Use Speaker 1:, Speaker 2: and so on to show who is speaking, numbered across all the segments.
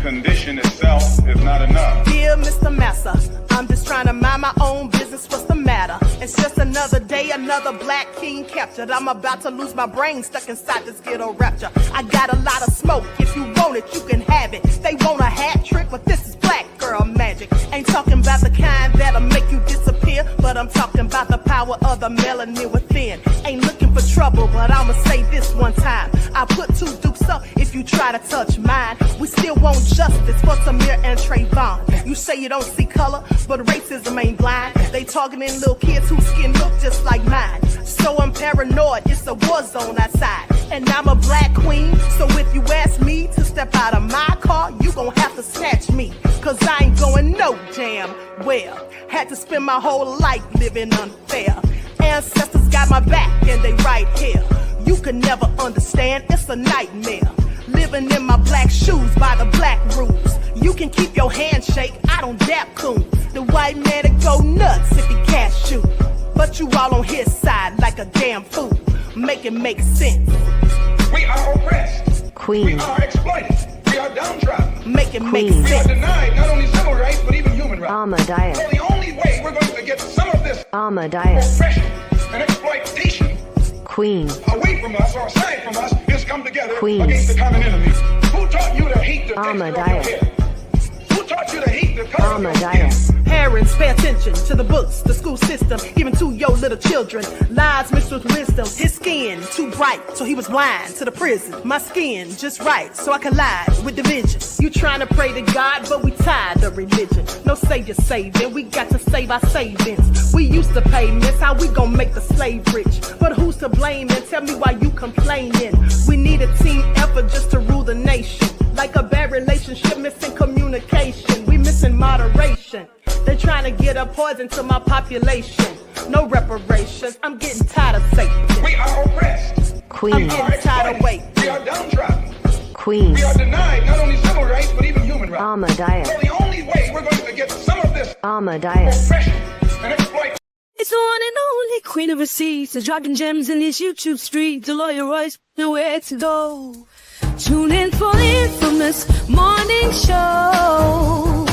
Speaker 1: condition itself is not enough.
Speaker 2: Dear Mr. Massa, I'm just trying to mind my own business. What's the matter? It's just another day, another black king captured. I'm about to lose my brain stuck inside this ghetto rapture. I got a lot of smoke. If you want it, you can have it. They want a hat trick, but this is black girl magic. Ain't talking about the kind that'll make you disappear, but I'm talking about the power of the melanin within. Ain't looking for trouble, but I'ma say this one time. I put two dukes up if you try to touch mine. We still want justice for Samir and Trayvon. You say you don't see color, but racism ain't blind. They targeting little kids whose skin look just like mine. So I'm paranoid, it's a war zone outside. And I'm a black queen, so if you ask me to step out of my car, you gon' have to snatch me. Cause I ain't going no damn well. Had to spend my whole life living unfair. Ancestors got my back and they right here. You can never understand, it's a nightmare. Living in my black shoes by the black rules. You can keep your handshake, I don't dap coon. The white man to go nuts if he can't shoot. But you all on his side like a damn fool. Make it make sense.
Speaker 1: We are oppressed.
Speaker 3: Queen.
Speaker 1: We are exploited. We are downtrodden.
Speaker 2: Make it make
Speaker 1: We are
Speaker 2: sense.
Speaker 1: denied not only civil rights, but even human rights.
Speaker 3: Ahmadiyyah.
Speaker 1: So the only way we're going to get some of this
Speaker 3: Ahmadiyyah.
Speaker 1: oppression and exploitation
Speaker 3: Queen.
Speaker 1: away from us or aside from us is come together
Speaker 3: Queen.
Speaker 1: against the common enemy. Who taught you to hate the texture of your
Speaker 3: Ahmadiyyah.
Speaker 1: hair? Who taught you to hate the color of your skin?
Speaker 3: Ahmadiyyah.
Speaker 2: Parents, pay attention to the books, the school system, even to your little children. Lies mixed with wisdom. His skin too bright, so he was blind to the prison. My skin just right, so I collide with division. You trying to pray to God, but we tired of religion. No savior saving, we got to save our savings. We used to pay miss, how we gon' make the slave rich? But who's to blame and tell me why you complaining? We need a team effort just to rule the nation. Like a bad relationship, missing communication. We missing moderation. They're trying to get a poison to my population. No reparations. I'm getting tired of Satan.
Speaker 1: We are oppressed.
Speaker 3: Queen.
Speaker 2: I'm getting tired of waiting.
Speaker 1: We are downtrodden.
Speaker 3: Queen.
Speaker 1: We are denied not only civil rights, but even human rights.
Speaker 3: Ahmadiyyah.
Speaker 1: So the only way we're going to get some of this
Speaker 3: Ahmadiyyah.
Speaker 1: oppression and exploitation.
Speaker 4: It's the one and only queen of receipts, the dropping gems in these YouTube streets. The lawyer Royce, nowhere to go. Tune in for the infamous morning show,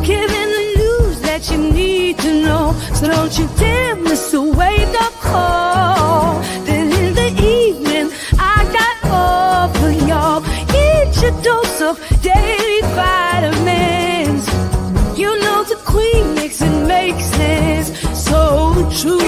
Speaker 4: giving the news that you need to know. So don't you dare miss a wake-up call. Then in the evening, I got all for y'all. Get your dose of daily vitamins. You know the queen makes it make sense. So true.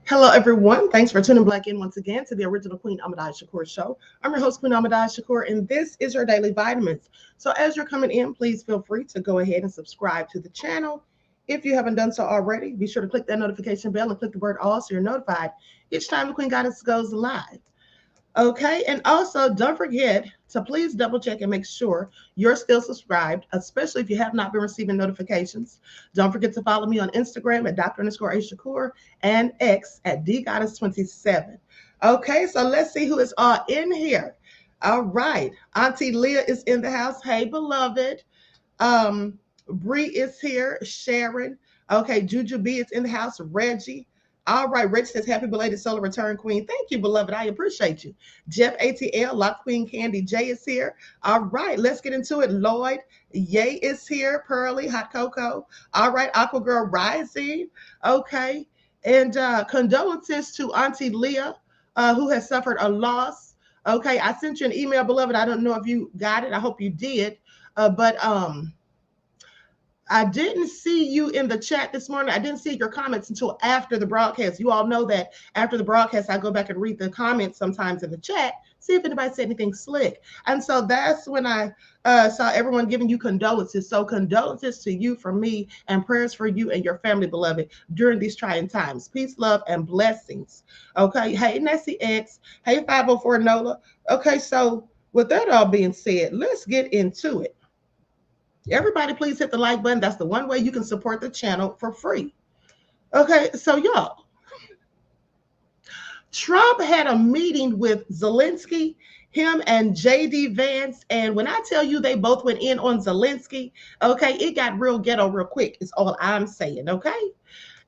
Speaker 5: Hello, everyone. Thanks for tuning back in once again to the original Queen Ahmadiyyah show. I'm your host, Queen Ahmadiyyah, and this is your daily vitamins. So as you're coming in, please feel free to go ahead and subscribe to the channel. If you haven't done so already, be sure to click that notification bell and click the word all so you're notified each time the Queen Goddess goes live. Okay, and also don't forget to please double check and make sure you're still subscribed, especially if you have not been receiving notifications. Don't forget to follow me on Instagram at Dr._Shakur and X at DGoddess27. Okay, so let's see who is all in here. All right, Auntie Leah is in the house. Hey, beloved. Bree is here. Sharon. Okay, Juju B is in the house. Reggie. All right, Rich says, happy belated solar return, Queen. Thank you, beloved. I appreciate you. Jeff ATL, Lock Queen Candy J is here. All right, let's get into it. Lloyd, Yay is here. Pearly, Hot Cocoa. All right, Aqua Girl Rising. Okay, and condolences to Auntie Leah, who has suffered a loss. Okay, I sent you an email, beloved. I don't know if you got it. I hope you did. But I didn't see you in the chat this morning. I didn't see your comments until after the broadcast. You all know that after the broadcast, I go back and read the comments sometimes in the chat, see if anybody said anything slick. And so that's when I saw everyone giving you condolences. So condolences to you from me, and prayers for you and your family, beloved, during these trying times. Peace, love, and blessings. Okay. Hey, Nessie X. Hey, 504 Nola. Okay. So with that all being said, let's get into it. Everybody, please hit the like button. That's the one way you can support the channel for free. Okay, so y'all, Trump had a meeting with Zelensky, him and JD Vance. And when I tell you they both went in on Zelensky, okay, it got real ghetto real quick, is all I'm saying, okay?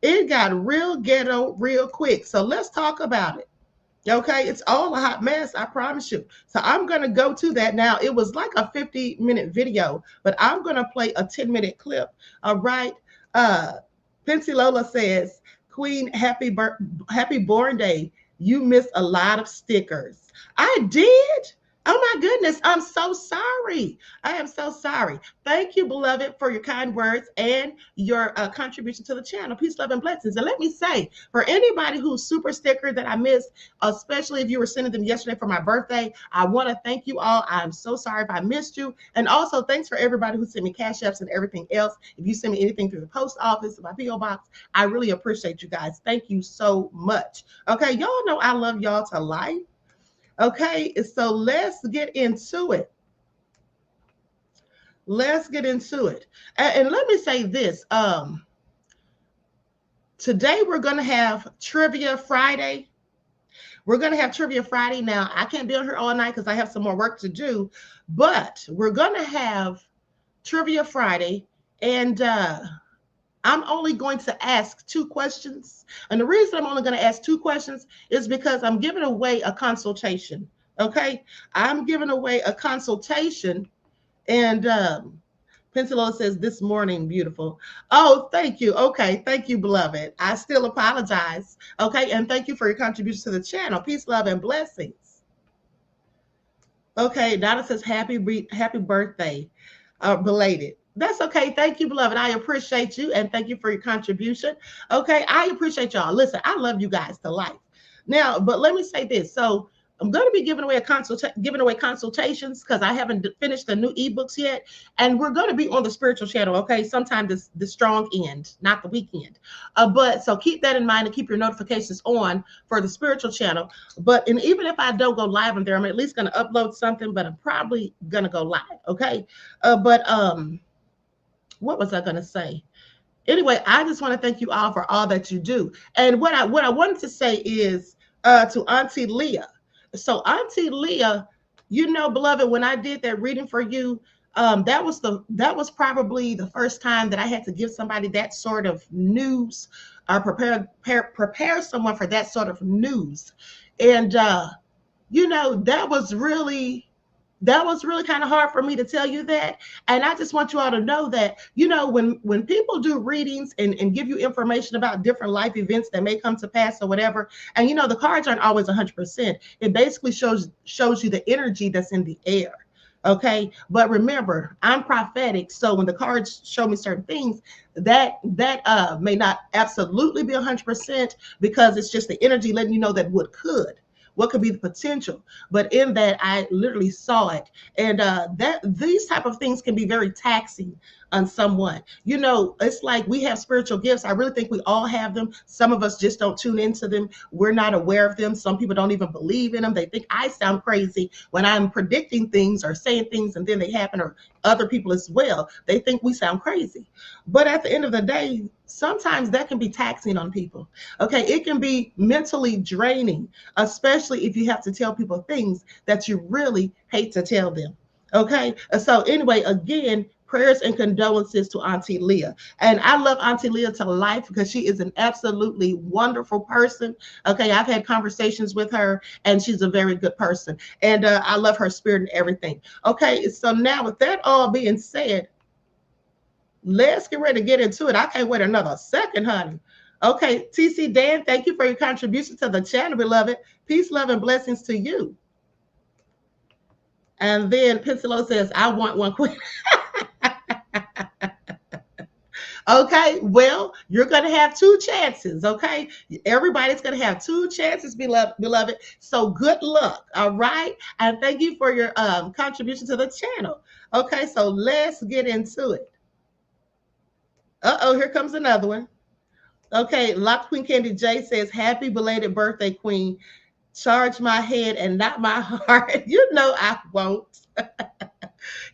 Speaker 5: It got real ghetto real quick. So let's talk about it. Okay, it's all a hot mess, I promise you. So I'm going to go to that now. It was like a 50-minute video, but I'm going to play a 10-minute clip. All right. Pincy Lola says, Queen, happy born day. You missed a lot of stickers. I did. Oh my goodness, I'm so sorry. I am so sorry. Thank you, beloved, for your kind words and your contribution to the channel. Peace, love, and blessings. And let me say, for anybody who's super sticker that I missed, especially if you were sending them yesterday for my birthday, I want to thank you all. I'm so sorry if I missed you. And also, thanks for everybody who sent me cash apps and everything else. If you send me anything through the post office, my P.O. box, I really appreciate you guys. Thank you so much. Okay, y'all know I love y'all to life. Okay, so let's get into it. Let's get into it. And let me say this. Today we're going to have Trivia Friday. We're going to have Trivia Friday. Now, I can't be on here all night because I have some more work to do. But we're going to have Trivia Friday. And I'm only going to ask 2 questions. And the reason I'm only going to ask 2 questions is because I'm giving away a consultation. Okay? I'm giving away a consultation. And Pencillo says, this morning, beautiful. Oh, thank you. Okay. Thank you, beloved. I still apologize. Okay. And thank you for your contribution to the channel. Peace, love, and blessings. Okay. Donna says, happy birthday, belated. That's okay. Thank you, beloved. I appreciate you. And thank you for your contribution. Okay. I appreciate y'all. Listen, I love you guys to life. Now, but let me say this. So I'm going to be giving away consultations because I haven't finished the new ebooks yet. And we're going to be on the spiritual channel. Okay. Sometime the strong end, not the weekend. But so keep that in mind and keep your notifications on for the spiritual channel. But even if I don't go live on there, I'm at least going to upload something, but I'm probably going to go live. Okay. What was I going to say? Anyway, I just want to thank you all for all that you do. And what I wanted to say is to Auntie Leah. So Auntie Leah, you know, beloved, when I did that reading for you, that was probably the first time that I had to give somebody that sort of news, or prepare someone for that sort of news. And you know, that was really kind of hard for me to tell you that. And I just want you all to know that, you know, when people do readings and give you information about different life events that may come to pass or whatever, and, you know, the cards aren't always 100%. It basically shows you the energy that's in the air. Okay. But remember, I'm prophetic. So when the cards show me certain things, that may not absolutely be 100%, because it's just the energy letting you know that what could be the potential. But in that, I literally saw it. And these type of things can be very taxing on someone. You know, it's like we have spiritual gifts. I really think we all have them. Some of us just don't tune into them. We're not aware of them. Some people don't even believe in them. They think I sound crazy when I'm predicting things or saying things and then they happen, or other people as well. They think we sound crazy. But at the end of the day, sometimes that can be taxing on people. Okay, it can be mentally draining, especially if you have to tell people things that you really hate to tell them. Okay, so anyway, again, prayers and condolences to Auntie Leah. And I love Auntie Leah to life because she is an absolutely wonderful person. Okay, I've had conversations with her and she's a very good person. And I love her spirit and everything. Okay, so now with that all being said, let's get ready to get into it. I can't wait another second, honey. Okay, TC Dan, thank you for your contribution to the channel, beloved. Peace, love, and blessings to you. And then Pencillo says, I want one queen. Okay, well, you're going to have two chances. Okay, everybody's going to have two chances, beloved. So good luck. All right, and thank you for your contribution to the channel. Okay, so let's get into it. Here comes another one. Okay, Lock Queen Candy J says, "Happy belated birthday, Queen. Charge my head and not my heart." You know I won't.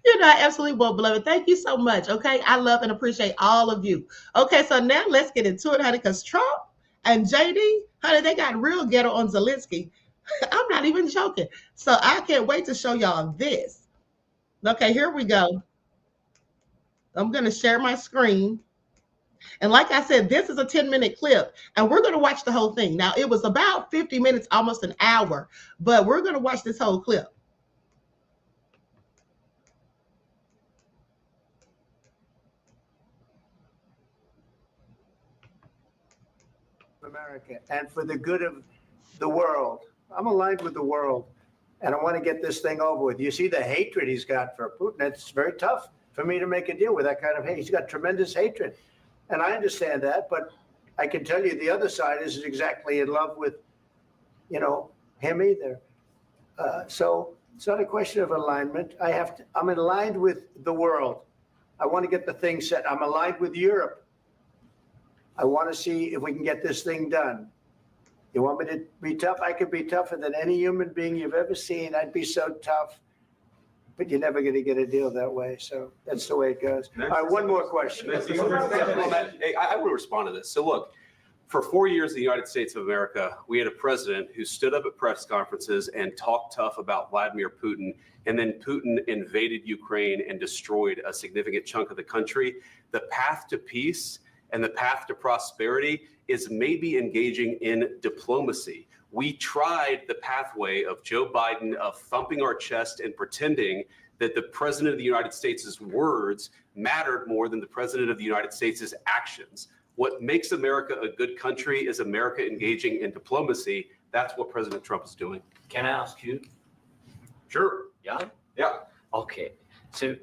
Speaker 5: You know I absolutely won't, beloved. Thank you so much. Okay, I love and appreciate all of you. Okay, so now let's get into it, honey, because Trump and JD, honey, they got real ghetto on Zelensky. I'm not even joking. So I can't wait to show y'all this. Okay, here we go. I'm going to share my screen. And like I said, this is a 10-minute clip, and we're going to watch the whole thing. Now, it was about 50 minutes, almost an hour, but we're going to watch this whole clip.
Speaker 6: America and for the good of the world. I'm aligned with the world, and I want to get this thing over with. You see the hatred he's got for Putin. It's very tough for me to make a deal with that kind of hate. He's got tremendous hatred, and I understand that, but I can tell you the other side isn't exactly in love with, him either. So it's not a question of alignment. I'm aligned with the world. I want to get the thing set. I'm aligned with Europe. I want to see if we can get this thing done. You want me to be tough? I could be tougher than any human being you've ever seen. I'd be so tough, but you're never going to get a deal that way. So that's the way it goes. All right, one more question.
Speaker 7: Hey, I will respond to this. So look, for 4 years in the United States of America, we had a president who stood up at press conferences and talked tough about Vladimir Putin, and then Putin invaded Ukraine and destroyed a significant chunk of the country. The path to peace and the path to prosperity is maybe engaging in diplomacy. We tried the pathway of Joe Biden of thumping our chest and pretending that the president of the United States' words mattered more than the president of the United States' actions. What makes America a good country is America engaging in diplomacy. That's what President Trump is doing.
Speaker 8: Can I ask you?
Speaker 7: Sure.
Speaker 8: Yeah?
Speaker 7: Yeah.
Speaker 8: Okay. So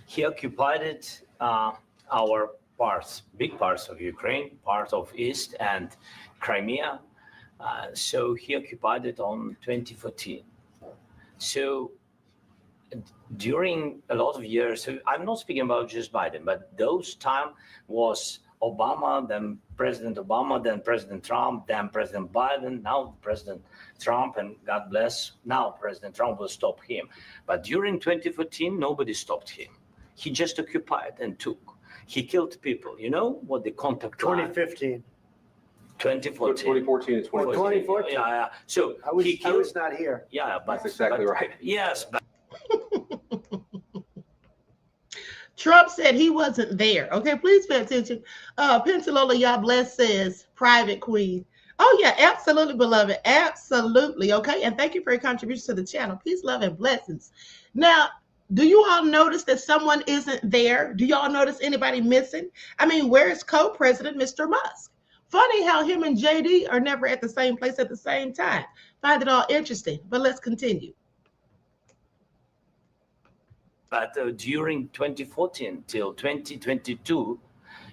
Speaker 8: he occupied our parts, big parts of Ukraine, part of East and Crimea. So he occupied it on 2014. So during a lot of years, so I'm not speaking about just Biden, but those time was Obama, then President Obama, then President Trump, then President Biden, now President Trump, and God bless, now President Trump will stop him. But during 2014, nobody stopped him. He just occupied and took. He killed people. You know what the contact
Speaker 6: 2015.
Speaker 8: 2014.
Speaker 7: 2014 and 2015.
Speaker 6: 2014.
Speaker 8: Yeah. So
Speaker 6: I was not here.
Speaker 8: Yeah, but
Speaker 7: that's exactly right.
Speaker 8: Yes, but
Speaker 5: Trump said he wasn't there. Okay, please pay attention. Pensilola, y'all bless says, private queen. Oh, yeah, absolutely, beloved. Absolutely. Okay, and thank you for your contribution to the channel. Peace, love, and blessings. Now, do you all notice that someone isn't there? Do y'all notice anybody missing? I mean, where's co-president Mr. Musk? Funny how him and JD are never at the same place at the same time. Find it all interesting, but let's continue.
Speaker 8: But during 2014 till 2022,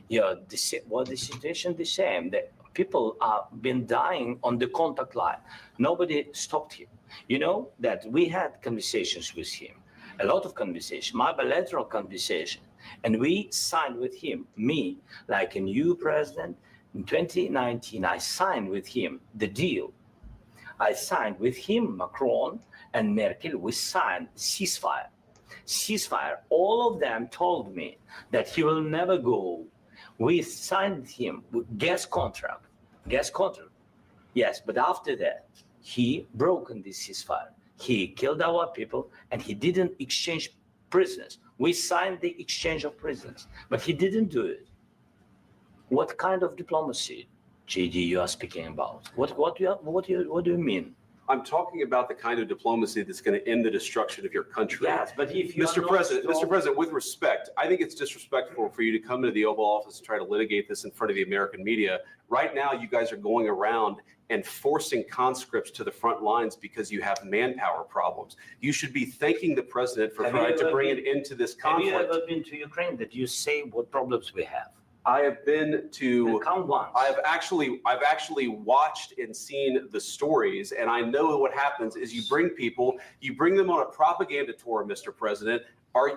Speaker 8: the situation the same. The people have been dying on the contact line. Nobody stopped him. You know that we had conversations with him, a lot of conversation, my bilateral conversation, and we signed with him. Me, like a new president, in 2019, I signed with him the deal. I signed with him, Macron and Merkel. We signed ceasefire. All of them told me that he will never go. We signed him with gas contract. Yes, but after that, he broken this ceasefire. He killed our people and he didn't exchange prisoners. We signed the exchange of prisoners, but he didn't do it. What kind of diplomacy, JD, you are speaking about? What do you mean?
Speaker 7: I'm talking about the kind of diplomacy that's going to end the destruction of your country.
Speaker 8: Yes, but if you
Speaker 7: Mr. President, with respect, I think it's disrespectful for you to come into the Oval Office and try to litigate this in front of the American media. Right now, you guys are going around and forcing conscripts to the front lines because you have manpower problems. You should be thanking the president for trying to bring it into this conflict.
Speaker 8: Have you ever been to Ukraine that you say what problems we have?
Speaker 7: I have been to.
Speaker 8: Come once.
Speaker 7: I've actually watched and seen the stories, and I know what happens is you bring them on a propaganda tour, Mr. President.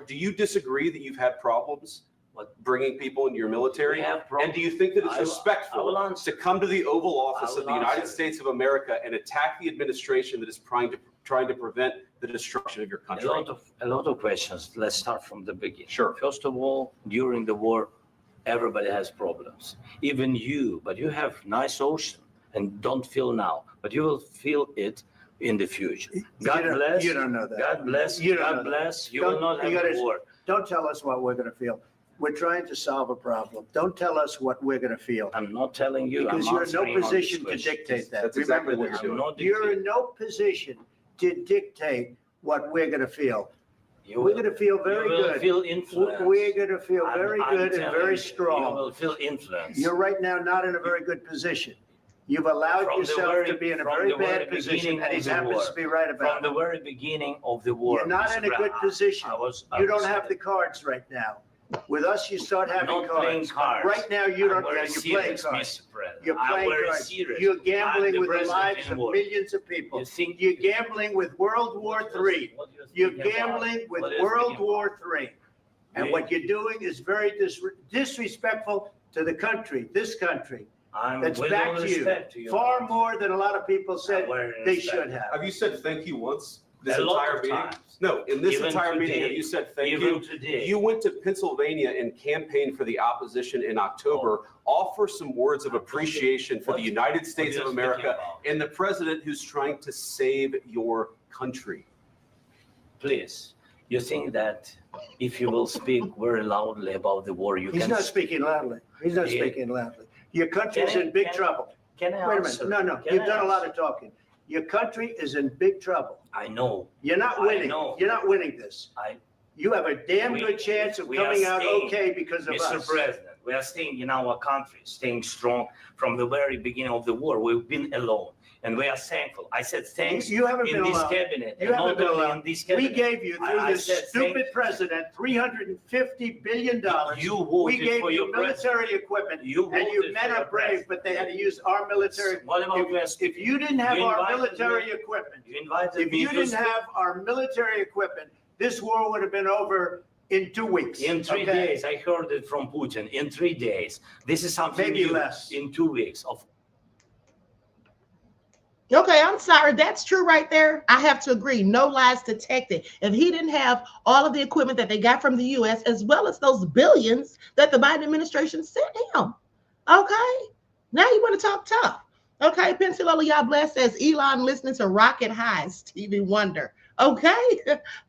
Speaker 7: Do you disagree that you've had problems bringing people into your military?
Speaker 8: We have
Speaker 7: And
Speaker 8: problems.
Speaker 7: do you think that it's
Speaker 8: I will
Speaker 7: respectful
Speaker 8: answer.
Speaker 7: to come to the Oval Office
Speaker 8: I
Speaker 7: of the
Speaker 8: will
Speaker 7: United
Speaker 8: answer.
Speaker 7: States of America and attack the administration that is trying to prevent the destruction of your country?
Speaker 8: A lot of questions. Let's start from the beginning.
Speaker 7: Sure.
Speaker 8: First of all, during the war, everybody has problems. Even you, but you have nice ocean and don't feel now, but you will feel it in the future. God bless.
Speaker 6: You don't know that.
Speaker 8: God bless.
Speaker 6: You don't
Speaker 8: God
Speaker 6: know that.
Speaker 8: bless. You will not have a war.
Speaker 6: Don't tell us what we're going to feel. We're trying to solve a problem. Don't tell us what we're going to feel.
Speaker 8: I'm not telling you.
Speaker 6: Because
Speaker 8: I'm
Speaker 6: you're in no
Speaker 8: answering on
Speaker 6: position
Speaker 8: this
Speaker 6: to
Speaker 8: question.
Speaker 6: dictate that.
Speaker 7: That's exactly
Speaker 6: Remember
Speaker 7: what
Speaker 6: this.
Speaker 7: you're
Speaker 8: I'm not
Speaker 6: You're
Speaker 8: dictating.
Speaker 6: in no position to dictate what we're going to feel.
Speaker 8: You
Speaker 6: We're
Speaker 8: will-
Speaker 6: going to feel very
Speaker 8: you will
Speaker 6: good.
Speaker 8: feel influenced.
Speaker 6: We're going to feel
Speaker 8: I'm-
Speaker 6: very
Speaker 8: I'm
Speaker 6: good and
Speaker 8: telling
Speaker 6: very
Speaker 8: you,
Speaker 6: strong.
Speaker 8: You will feel influence.
Speaker 6: You're right now not in a very good position. You've allowed
Speaker 8: From the
Speaker 6: yourself
Speaker 8: very-
Speaker 6: to be in a
Speaker 8: from
Speaker 6: very
Speaker 8: the very
Speaker 6: bad position,
Speaker 8: beginning
Speaker 6: and he
Speaker 8: of the
Speaker 6: happens
Speaker 8: war.
Speaker 6: to be right
Speaker 8: From
Speaker 6: about
Speaker 8: the
Speaker 6: it.
Speaker 8: very beginning of the war.
Speaker 6: You're not
Speaker 8: Mr.
Speaker 6: in a good
Speaker 8: Brown,
Speaker 6: position.
Speaker 8: I
Speaker 6: You don't
Speaker 8: was-
Speaker 6: have the cards right now. With us, you start having
Speaker 8: not playing
Speaker 6: cards.
Speaker 8: cards.
Speaker 6: Right now, you don't.
Speaker 8: I'm very
Speaker 6: Yeah, you're playing
Speaker 8: serious,
Speaker 6: cards.
Speaker 8: Mr. President.
Speaker 6: You're
Speaker 8: I'm
Speaker 6: playing
Speaker 8: very
Speaker 6: cards.
Speaker 8: serious.
Speaker 6: You're
Speaker 8: I'm
Speaker 6: gambling
Speaker 8: the
Speaker 6: with the
Speaker 8: president
Speaker 6: lives
Speaker 8: in
Speaker 6: of
Speaker 8: war.
Speaker 6: millions of people.
Speaker 8: You think-
Speaker 6: You're gambling with World War III.
Speaker 8: What you're
Speaker 6: You're
Speaker 8: thinking about?
Speaker 6: gambling with
Speaker 8: What you're
Speaker 6: World
Speaker 8: thinking
Speaker 6: War
Speaker 8: about?
Speaker 6: III. And
Speaker 8: Yeah.
Speaker 6: what you're doing is very disrespectful to the country, this country.
Speaker 8: I'm
Speaker 6: That's
Speaker 8: with
Speaker 6: back
Speaker 8: all
Speaker 6: to you.
Speaker 8: respect to you.
Speaker 6: Far more than a lot of people said
Speaker 8: I'm very
Speaker 6: they
Speaker 8: respect.
Speaker 6: should have.
Speaker 7: Have you said thank you once this
Speaker 8: A lot
Speaker 7: entire
Speaker 8: of
Speaker 7: meeting?
Speaker 8: times.
Speaker 7: No, in this
Speaker 8: Even
Speaker 7: entire meeting,
Speaker 8: today.
Speaker 7: have you said thank
Speaker 8: Even
Speaker 7: you?
Speaker 8: today.
Speaker 7: You went to Pennsylvania and campaigned for the opposition in October. Offer some words of appreciation for the United States
Speaker 8: you're
Speaker 7: of
Speaker 8: speaking
Speaker 7: America
Speaker 8: about.
Speaker 7: and the president who's trying to save your country.
Speaker 8: Please, you think that if you will speak very loudly about the war, you
Speaker 6: He's
Speaker 8: can...
Speaker 6: not speaking loudly. He's not
Speaker 8: Yeah.
Speaker 6: speaking loudly. Your country's
Speaker 8: Can I-
Speaker 6: in big
Speaker 8: can-
Speaker 6: trouble.
Speaker 8: Can I
Speaker 6: Wait a
Speaker 8: answer?
Speaker 6: minute. No,
Speaker 8: Can
Speaker 6: you've
Speaker 8: I
Speaker 6: done a lot
Speaker 8: answer?
Speaker 6: of talking. Your country is in big trouble.
Speaker 8: I know.
Speaker 6: You're not
Speaker 8: I
Speaker 6: winning.
Speaker 8: know.
Speaker 6: You're not winning this.
Speaker 8: I,
Speaker 6: You have a damn
Speaker 8: We-
Speaker 6: good chance of
Speaker 8: we are
Speaker 6: coming out
Speaker 8: staying,
Speaker 6: okay because of
Speaker 8: Mr.
Speaker 6: us.
Speaker 8: President, we are staying in our country, staying strong from the very beginning of the war. We've been alone, and we are thankful. I said thanks
Speaker 6: You haven't
Speaker 8: in
Speaker 6: been
Speaker 8: this
Speaker 6: alone.
Speaker 8: cabinet,
Speaker 6: You
Speaker 8: and
Speaker 6: haven't
Speaker 8: not
Speaker 6: been
Speaker 8: only
Speaker 6: alone.
Speaker 8: in this
Speaker 6: We
Speaker 8: cabinet.
Speaker 6: gave you, through
Speaker 8: I
Speaker 6: this
Speaker 8: said
Speaker 6: stupid
Speaker 8: thank-
Speaker 6: president, $350 billion.
Speaker 8: You
Speaker 6: We
Speaker 8: voted
Speaker 6: gave
Speaker 8: for
Speaker 6: you
Speaker 8: your president.
Speaker 6: military equipment,
Speaker 8: You
Speaker 6: and you
Speaker 8: voted
Speaker 6: men
Speaker 8: for your
Speaker 6: are brave,
Speaker 8: president.
Speaker 6: but they had to use our military.
Speaker 8: What about West?
Speaker 6: If you didn't have
Speaker 8: You
Speaker 6: our
Speaker 8: invited
Speaker 6: military
Speaker 8: me-
Speaker 6: equipment,
Speaker 8: You invited
Speaker 6: if
Speaker 8: me
Speaker 6: you
Speaker 8: to
Speaker 6: didn't
Speaker 8: speak.
Speaker 6: have our military equipment, this war would have been over in 2 weeks.
Speaker 8: In 3
Speaker 6: okay?
Speaker 8: days, I heard it from Putin. In 3 days, this is something
Speaker 6: Maybe
Speaker 8: new.
Speaker 6: less.
Speaker 8: In 2 weeks, of
Speaker 5: Okay, I'm sorry. That's true right there. I have to agree. No lies detected. If he didn't have all of the equipment that they got from the U.S., as well as those billions that the Biden administration sent him. Okay, now you want to talk tough. Okay, Pensilola, y'all blessed, says Elon listening to Rocket High, Stevie Wonder. Okay,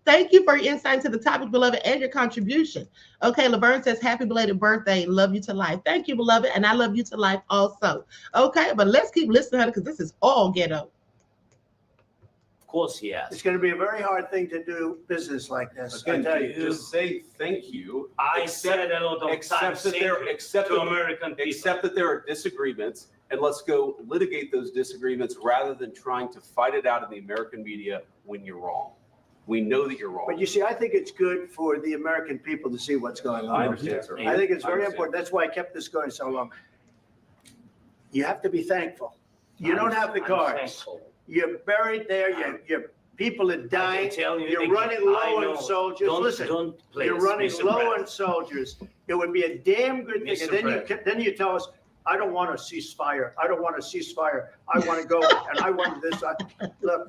Speaker 5: thank you for your insight into the topic, beloved, and your contribution. Okay, Laverne says, happy belated birthday. Love you to life. Thank you, beloved, and I love you to life also. Okay, but let's keep listening, honey, because this is all ghetto.
Speaker 8: course, yes.
Speaker 6: It's going to be a very hard thing to do business like this. I
Speaker 7: Again,
Speaker 6: tell you.
Speaker 7: just say thank you.
Speaker 8: I said a lot of
Speaker 7: Except
Speaker 8: times
Speaker 7: that there,
Speaker 8: thank you
Speaker 7: except
Speaker 8: to
Speaker 7: that,
Speaker 8: American people.
Speaker 7: except that there are disagreements, and let's go litigate those disagreements rather than trying to fight it out in the American media when you're wrong. We know that you're wrong.
Speaker 6: But you see, I think it's good for the American people to see what's going on.
Speaker 7: I understand, sir.
Speaker 6: I think it's
Speaker 7: I
Speaker 6: very
Speaker 7: understand.
Speaker 6: important. That's why I kept this going so long. You have to be thankful. You don't have the
Speaker 8: I'm
Speaker 6: cards.
Speaker 8: thankful.
Speaker 6: You're buried there. Your people are
Speaker 8: I can
Speaker 6: dying.
Speaker 8: tell you
Speaker 6: You're
Speaker 8: again,
Speaker 6: running
Speaker 8: I
Speaker 6: low
Speaker 8: know.
Speaker 6: on soldiers.
Speaker 8: Don't,
Speaker 6: Listen,
Speaker 8: don't please,
Speaker 6: you're running
Speaker 8: Mr.
Speaker 6: low
Speaker 8: President.
Speaker 6: on soldiers. It would be a damn good thing.
Speaker 8: Mr.
Speaker 6: And then you tell us, I don't want a ceasefire. I don't want a ceasefire. I want to go and I want this. Look,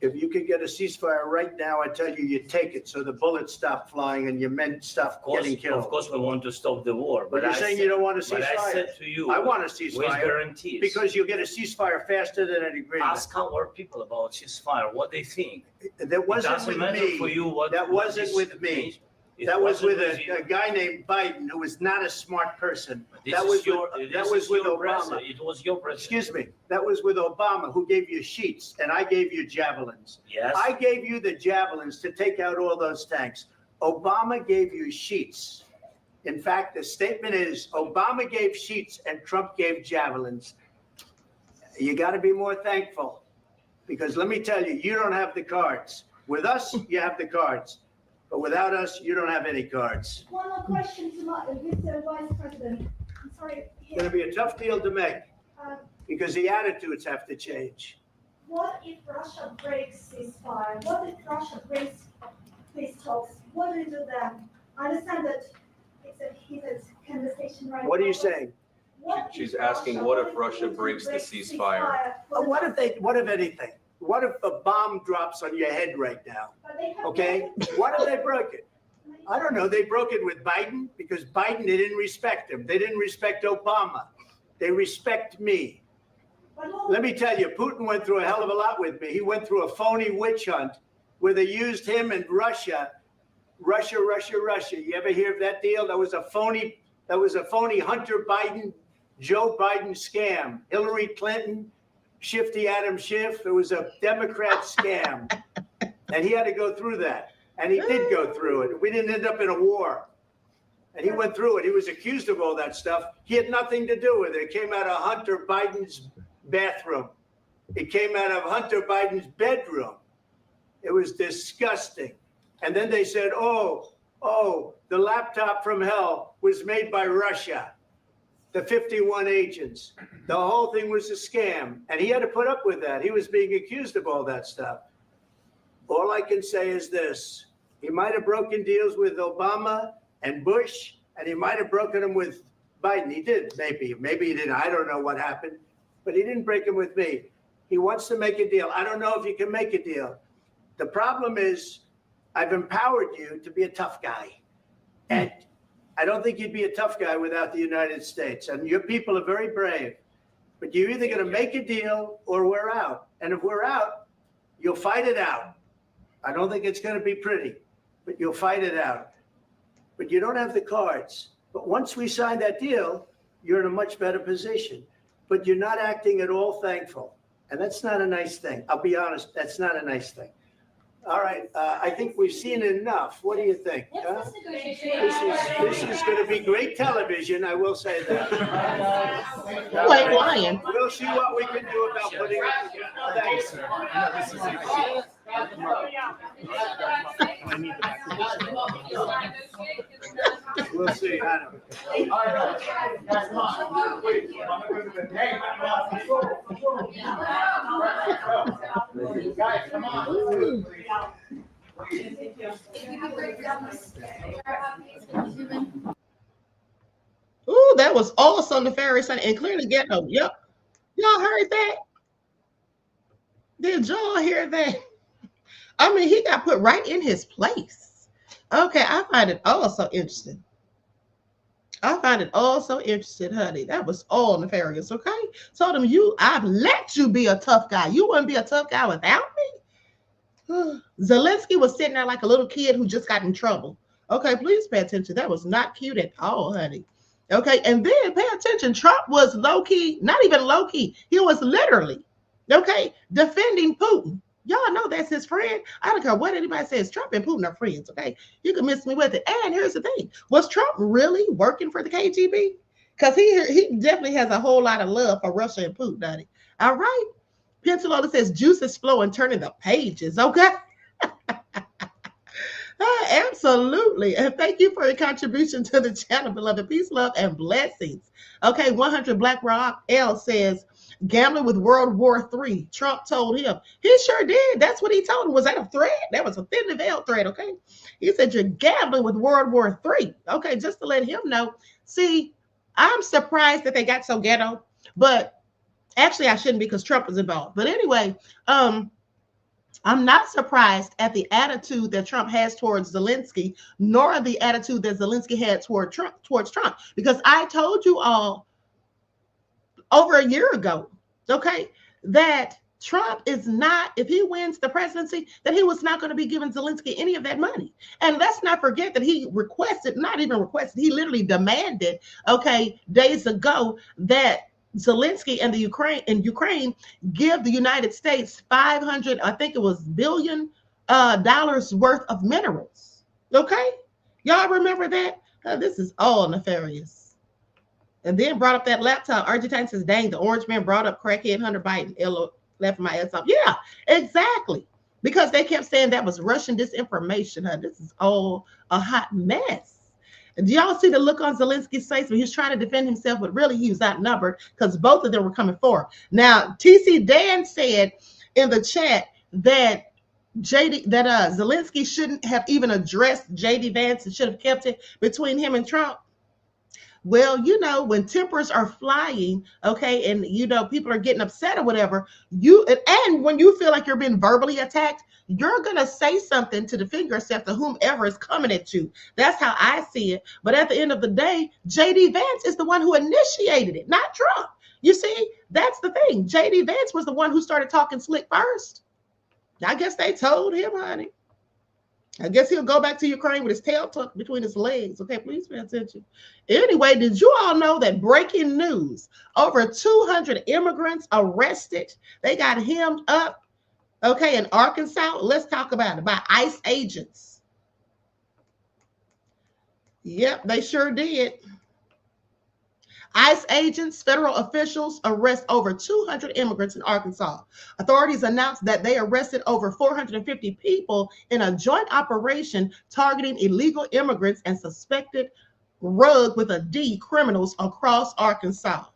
Speaker 6: if you could get a ceasefire right now, I tell you, you take it so the bullets stop flying and your men stop getting
Speaker 8: Of
Speaker 6: killed.
Speaker 8: course, we want to stop the war.
Speaker 6: But you're
Speaker 8: I
Speaker 6: saying
Speaker 8: said-
Speaker 6: you don't want a
Speaker 8: But I
Speaker 6: ceasefire.
Speaker 8: said to you,
Speaker 6: I want a
Speaker 8: with
Speaker 6: ceasefire
Speaker 8: guarantees.
Speaker 6: because you'll get a ceasefire faster than an agreement.
Speaker 8: Ask our people about ceasefire, what they think.
Speaker 6: That
Speaker 8: It
Speaker 6: wasn't
Speaker 8: doesn't
Speaker 6: with
Speaker 8: matter for
Speaker 6: me.
Speaker 8: you what.
Speaker 6: That
Speaker 8: what
Speaker 6: wasn't
Speaker 8: is-
Speaker 6: with me.
Speaker 8: It
Speaker 6: That was
Speaker 8: wasn't
Speaker 6: with
Speaker 8: you.
Speaker 6: a guy named Biden who was not a smart person.
Speaker 8: This
Speaker 6: That
Speaker 8: is
Speaker 6: was
Speaker 8: your-
Speaker 6: with,
Speaker 8: this
Speaker 6: that was
Speaker 8: is
Speaker 6: with
Speaker 8: your
Speaker 6: Obama.
Speaker 8: president. It was your president.
Speaker 6: Excuse me. That was with Obama, who gave you sheets and I gave you javelins.
Speaker 8: Yes.
Speaker 6: I gave you the javelins to take out all those tanks. Obama gave you sheets. In fact, the statement is Obama gave sheets and Trump gave javelins. You got to be more thankful because let me tell you, you don't have the cards. With us, you have the cards. But without us, you don't have any cards.
Speaker 9: One more question to Mr. Vice President. I'm sorry.
Speaker 6: It's going to be a tough deal to make
Speaker 9: Uh,
Speaker 6: because the attitudes have to change.
Speaker 9: What if Russia breaks ceasefire? What if Russia breaks peace talks? What do you do then? I understand that it's a heated conversation right now.
Speaker 6: What are you
Speaker 9: but
Speaker 6: saying?
Speaker 9: what if
Speaker 7: She's asking, what if Russia breaks the ceasefire?
Speaker 6: What if anything? What if a bomb drops on your head right now?
Speaker 9: But they have
Speaker 6: Okay? What if they broke it? I don't know. They broke it with Biden because Biden, they didn't respect him. They didn't respect Obama. They respect me. Let me tell you, Putin went through a hell of a lot with me. He went through a phony witch hunt where they used him and Russia. You ever hear of that deal? That was a phony Hunter Biden, Joe Biden scam. Hillary Clinton, Shifty Adam Schiff. It was a Democrat scam. And he had to go through that. And he did go through it. We didn't end up in a war. And he went through it. He was accused of all that stuff. He had nothing to do with it. It came out of Hunter Biden's bathroom. It came out of Hunter Biden's bedroom. It was disgusting. And then they said, oh, the laptop from hell was made by Russia, the 51 agents. The whole thing was a scam. And he had to put up with that. He was being accused of all that stuff. All I can say is this. He might have broken deals with Obama and Bush, and he might have broken them with Biden. He did, maybe. Maybe he didn't. I don't know what happened. But he didn't break them with me. He wants to make a deal. I don't know if you can make a deal. The problem is I've empowered you to be a tough guy. And I don't think you'd be a tough guy without the United States. And your people are very brave. But you're either going to make a deal or we're out. And if we're out, you'll fight it out. I don't think it's going to be pretty, but you'll fight it out. But you don't have the cards. But once we sign that deal, you're in a much better position. But you're not acting at all thankful. And that's not a nice thing. I'll be honest, that's not a nice thing. All right, I think we've seen enough. What do you think? Huh? This is going to be great television, I will say that.
Speaker 5: You ain't lying.
Speaker 6: We'll see what we can do about putting it together. Thanks. We'll see.
Speaker 1: Guys, come on.
Speaker 5: Ooh, that was awesome, the fairy son, and clearly ghetto. Yep. Y'all heard that? Did y'all hear that? I mean, he got put right in his place. Okay, I find it all so interesting. I find it all so interesting, honey. That was all nefarious, okay? Told him, I've let you be a tough guy. You wouldn't be a tough guy without me. Zelensky was sitting there like a little kid who just got in trouble. Okay, please pay attention. That was not cute at all, honey. Okay, and then pay attention. Trump was low-key, not even low-key. He was literally, okay, defending Putin. Y'all know that's his friend. I don't care what anybody says. Trump and Putin are friends, okay? You can miss me with it. And here's the thing. Was Trump really working for the KGB? Because he definitely has a whole lot of love for Russia and Putin, doesn't he? All right. Pentelola says, juice is flowing, turning the pages, okay? Absolutely. And thank you for your contribution to the channel, beloved. Peace, love, and blessings. Okay, 100 Black Rock L says, gambling with World War III. Trump told him. He sure did. That's what he told him. Was that a threat? That was a thinly veiled threat, okay? He said, you're gambling with World War III. Okay, just to let him know. See, I'm surprised that they got so ghetto, but actually I shouldn't because Trump was involved. But anyway, I'm not surprised at the attitude that Trump has towards Zelensky, nor the attitude that Zelensky had towards Trump, because I told you all over a year ago, okay, that Trump is not, if he wins the presidency, that he was not going to be giving Zelensky any of that money. And let's not forget that he requested, not even requested, he literally demanded, okay, days ago that Zelensky and Ukraine give the United States $500 billion worth of minerals. Okay, y'all remember that? This is all nefarious. And then brought up that laptop. Argentine says, "Dang, the orange man brought up crackhead Hunter Biden." Ella left my ass up. Yeah, exactly. because they kept saying that was Russian disinformation. This is all a hot mess. And do y'all see the look on Zelensky's face when he was trying to defend himself, but really he was outnumbered because both of them were coming forward. Now, TC Dan said in the chat that Zelensky shouldn't have even addressed JD Vance and should have kept it between him and Trump. Well, you know, when tempers are flying, okay, and you know people are getting upset or whatever, and when you feel like you're being verbally attacked, you're gonna say something to defend yourself to whomever is coming at you. That's how I see it. But at the end of the day, JD Vance is the one who initiated it, not Trump. You see, that's the thing. JD Vance was the one who started talking slick first. I guess they told him, honey. I guess he'll go back to Ukraine with his tail tucked between his legs. Okay, please pay attention. Anyway, did you all know that breaking news? Over 200 immigrants arrested. They got hemmed up, okay, in Arkansas. Let's talk about it, by ICE agents. Yep, they sure did. ICE agents, federal officials arrest over 200 immigrants in Arkansas. Authorities announced that they arrested over 450 people in a joint operation targeting illegal immigrants and suspected rug with a D criminals across Arkansas.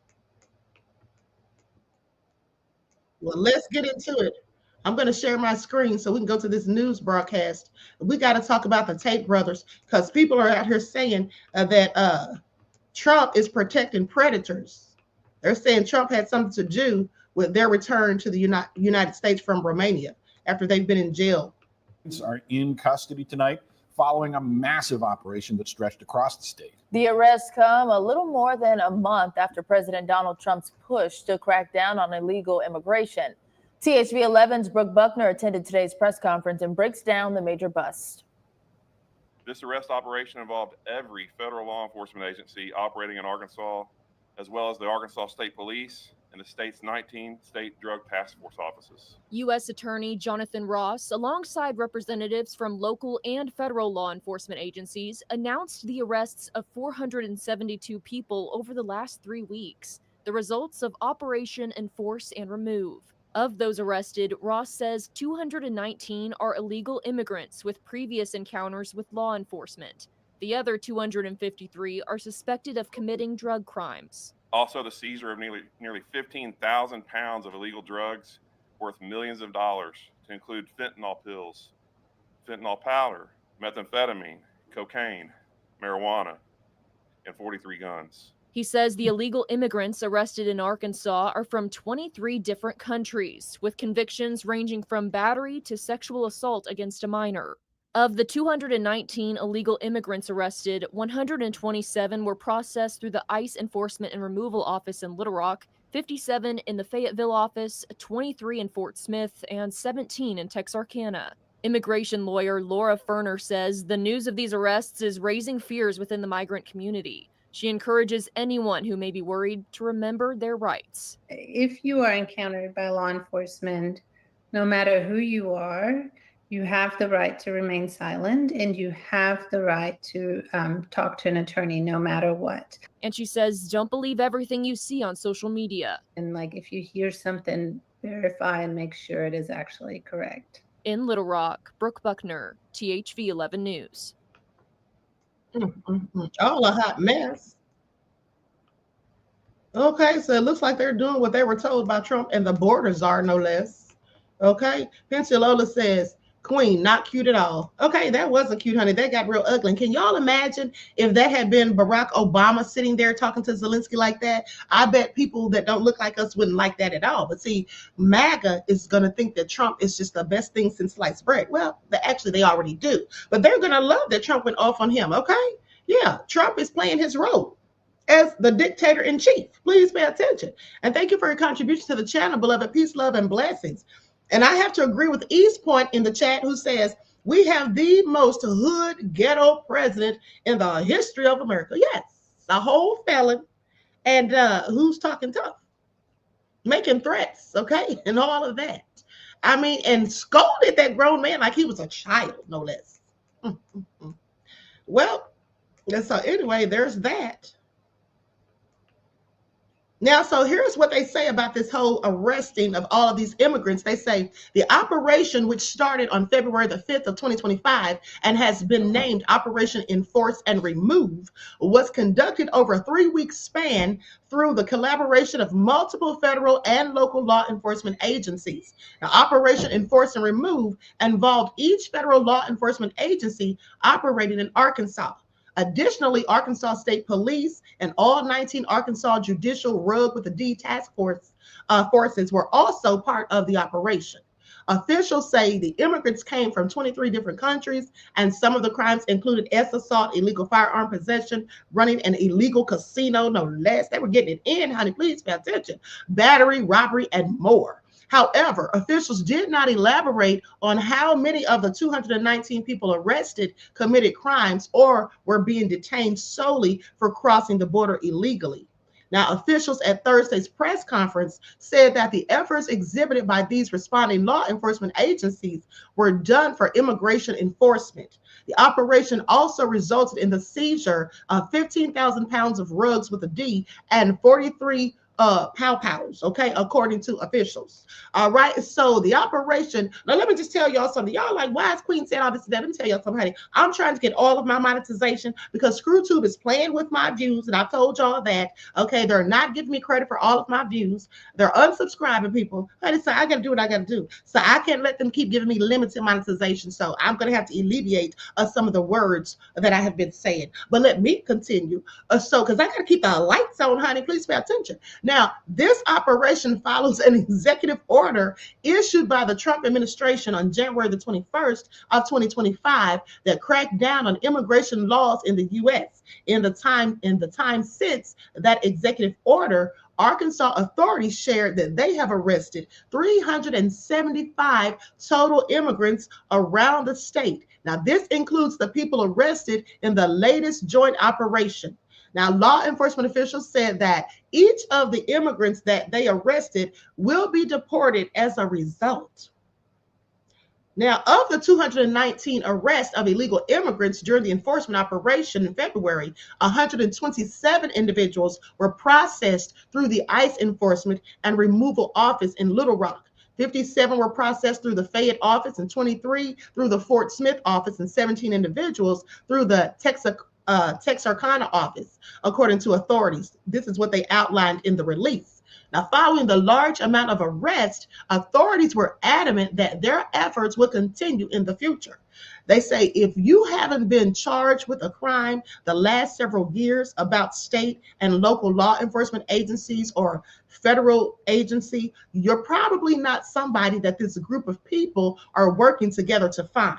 Speaker 5: Well, let's get into it. I'm going to share my screen so we can go to this news broadcast. We got to talk about the Tate brothers because people are out here saying that Trump is protecting predators. They're saying Trump had something to do with their return to the United States from Romania after they've been in jail.
Speaker 10: Are in custody tonight following a massive operation that stretched across the state.
Speaker 1: The arrests come a little more than a month after President Donald Trump's push to crack down on illegal immigration. THV 11's Brooke Buckner attended today's press conference and breaks down the major bust.
Speaker 11: This arrest operation involved every federal law enforcement agency operating in Arkansas, as well as the Arkansas State Police and the state's 19 state drug task force offices.
Speaker 12: U.S. Attorney Jonathan Ross, alongside representatives from local and federal law enforcement agencies, announced the arrests of 472 people over the last 3 weeks, the results of Operation Enforce and Remove. Of those arrested, Ross says 219 are illegal immigrants with previous encounters with law enforcement. The other 253 are suspected of committing drug crimes.
Speaker 11: Also, the seizure of nearly 15,000 pounds of illegal drugs worth millions of dollars, to include fentanyl pills, fentanyl powder, methamphetamine, cocaine, marijuana, and 43 guns.
Speaker 12: He says the illegal immigrants arrested in Arkansas are from 23 different countries, with convictions ranging from battery to sexual assault against a minor. Of the 219 illegal immigrants arrested, 127 were processed through the ICE Enforcement and Removal Office in Little Rock, 57 in the Fayetteville office, 23 in Fort Smith, and 17 in Texarkana. Immigration lawyer Laura Ferner says the news of these arrests is raising fears within the migrant community. She encourages anyone who may be worried to remember their rights.
Speaker 13: If you are encountered by law enforcement, no matter who you are, you have the right to remain silent and you have the right to talk to an attorney no matter what.
Speaker 12: And she says, don't believe everything you see on social media.
Speaker 13: And like, if you hear something, verify and make sure it is actually correct.
Speaker 12: In Little Rock, Brooke Buckner, THV 11 News.
Speaker 5: All a hot mess. Okay, so it looks like they're doing what they were told by Trump and the border czar, no less. Okay, Penciolola says, Queen, not cute at all. Okay, that wasn't cute, honey. That got real ugly. And can y'all imagine if that had been Barack Obama sitting there talking to Zelensky like that? I bet people that don't look like us wouldn't like that at all. But see, MAGA is going to think that Trump is just the best thing since sliced bread. Well, actually, they already do. But they're going to love that Trump went off on him, okay? Yeah, Trump is playing his role as the dictator in chief. Please pay attention. And thank you for your contribution to the channel, beloved. Peace, love, and blessings. And I have to agree with East Point in the chat, who says, we have the most hood ghetto president in the history of America. Yes, a whole felon. And who's talking tough, making threats, okay, and all of that. I mean, and scolded that grown man like he was a child, no less. Well, so anyway, there's that. Now, so here's what they say about this whole arresting of all of these immigrants. They say the operation, which started on February the 5th of 2025 and has been named Operation Enforce and Remove, was conducted over a 3-week span through the collaboration of multiple federal and local law enforcement agencies. Now, Operation Enforce and Remove involved each federal law enforcement agency operating in Arkansas. Additionally, Arkansas State Police and all 19 Arkansas Judicial Rug with a D task forces were also part of the operation. Officials say the immigrants came from 23 different countries, and some of the crimes included assault, illegal firearm possession, running an illegal casino, no less. They were getting it in, honey, please pay attention. Battery, robbery, and more. However, officials did not elaborate on how many of the 219 people arrested committed crimes or were being detained solely for crossing the border illegally. Now, officials at Thursday's press conference said that the efforts exhibited by these responding law enforcement agencies were done for immigration enforcement. The operation also resulted in the seizure of 15,000 pounds of rugs with a D and 43 pow-pows, okay, according to officials. All right, so the operation, now let me just tell y'all something. Y'all like, why is Queen saying all this today? Let me tell y'all something, honey. I'm trying to get all of my monetization because ScrewTube is playing with my views, and I told y'all that, okay, they're not giving me credit for all of my views. They're unsubscribing people. Honey, so I got to do what I got to do. So I can't let them keep giving me limited monetization, so I'm going to have to alleviate some of the words that I have been saying. But let me continue. Because I got to keep the lights on, honey. Please pay attention. Now, this operation follows an executive order issued by the Trump administration on January the 21st of 2025 that cracked down on immigration laws in the U.S. In the time since that executive order, Arkansas authorities shared that they have arrested 375 total immigrants around the state. Now, this includes the people arrested in the latest joint operation. Now, law enforcement officials said that each of the immigrants that they arrested will be deported as a result. Now, of the 219 arrests of illegal immigrants during the enforcement operation in February, 127 individuals were processed through the ICE Enforcement and Removal Office in Little Rock. 57 were processed through the Fayette office, and 23 through the Fort Smith office, and 17 individuals through the Texarkana office, according to authorities. This is what they outlined in the release. Now, following the large amount of arrests, authorities were adamant that their efforts will continue in the future. They say if you haven't been charged with a crime the last several years about state and local law enforcement agencies or federal agency, you're probably not somebody that this group of people are working together to find.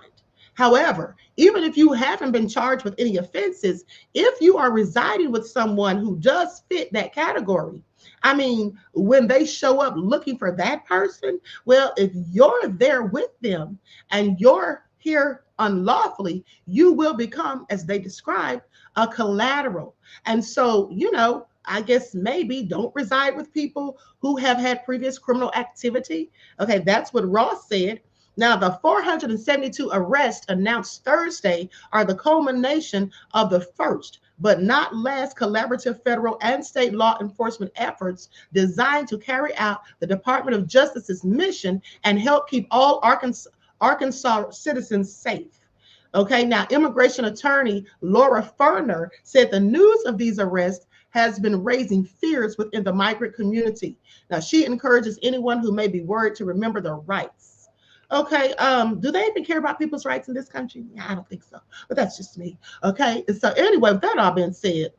Speaker 5: However, even if you haven't been charged with any offenses, if you are residing with someone who does fit that category, I mean, when they show up looking for that person, well, if you're there with them and you're here unlawfully, you will become, as they describe, a collateral. And so, I guess maybe don't reside with people who have had previous criminal activity. Okay, that's what Ross said. Now, the 472 arrests announced Thursday are the culmination of the first, but not last, collaborative federal and state law enforcement efforts designed to carry out the Department of Justice's mission and help keep all Arkansas citizens safe. Okay, now immigration attorney Laura Ferner said the news of these arrests has been raising fears within the migrant community. Now, she encourages anyone who may be worried to remember their rights. Okay, do they even care about people's rights in this country? Yeah, I don't think so, but that's just me. Okay, so anyway, with that all being said,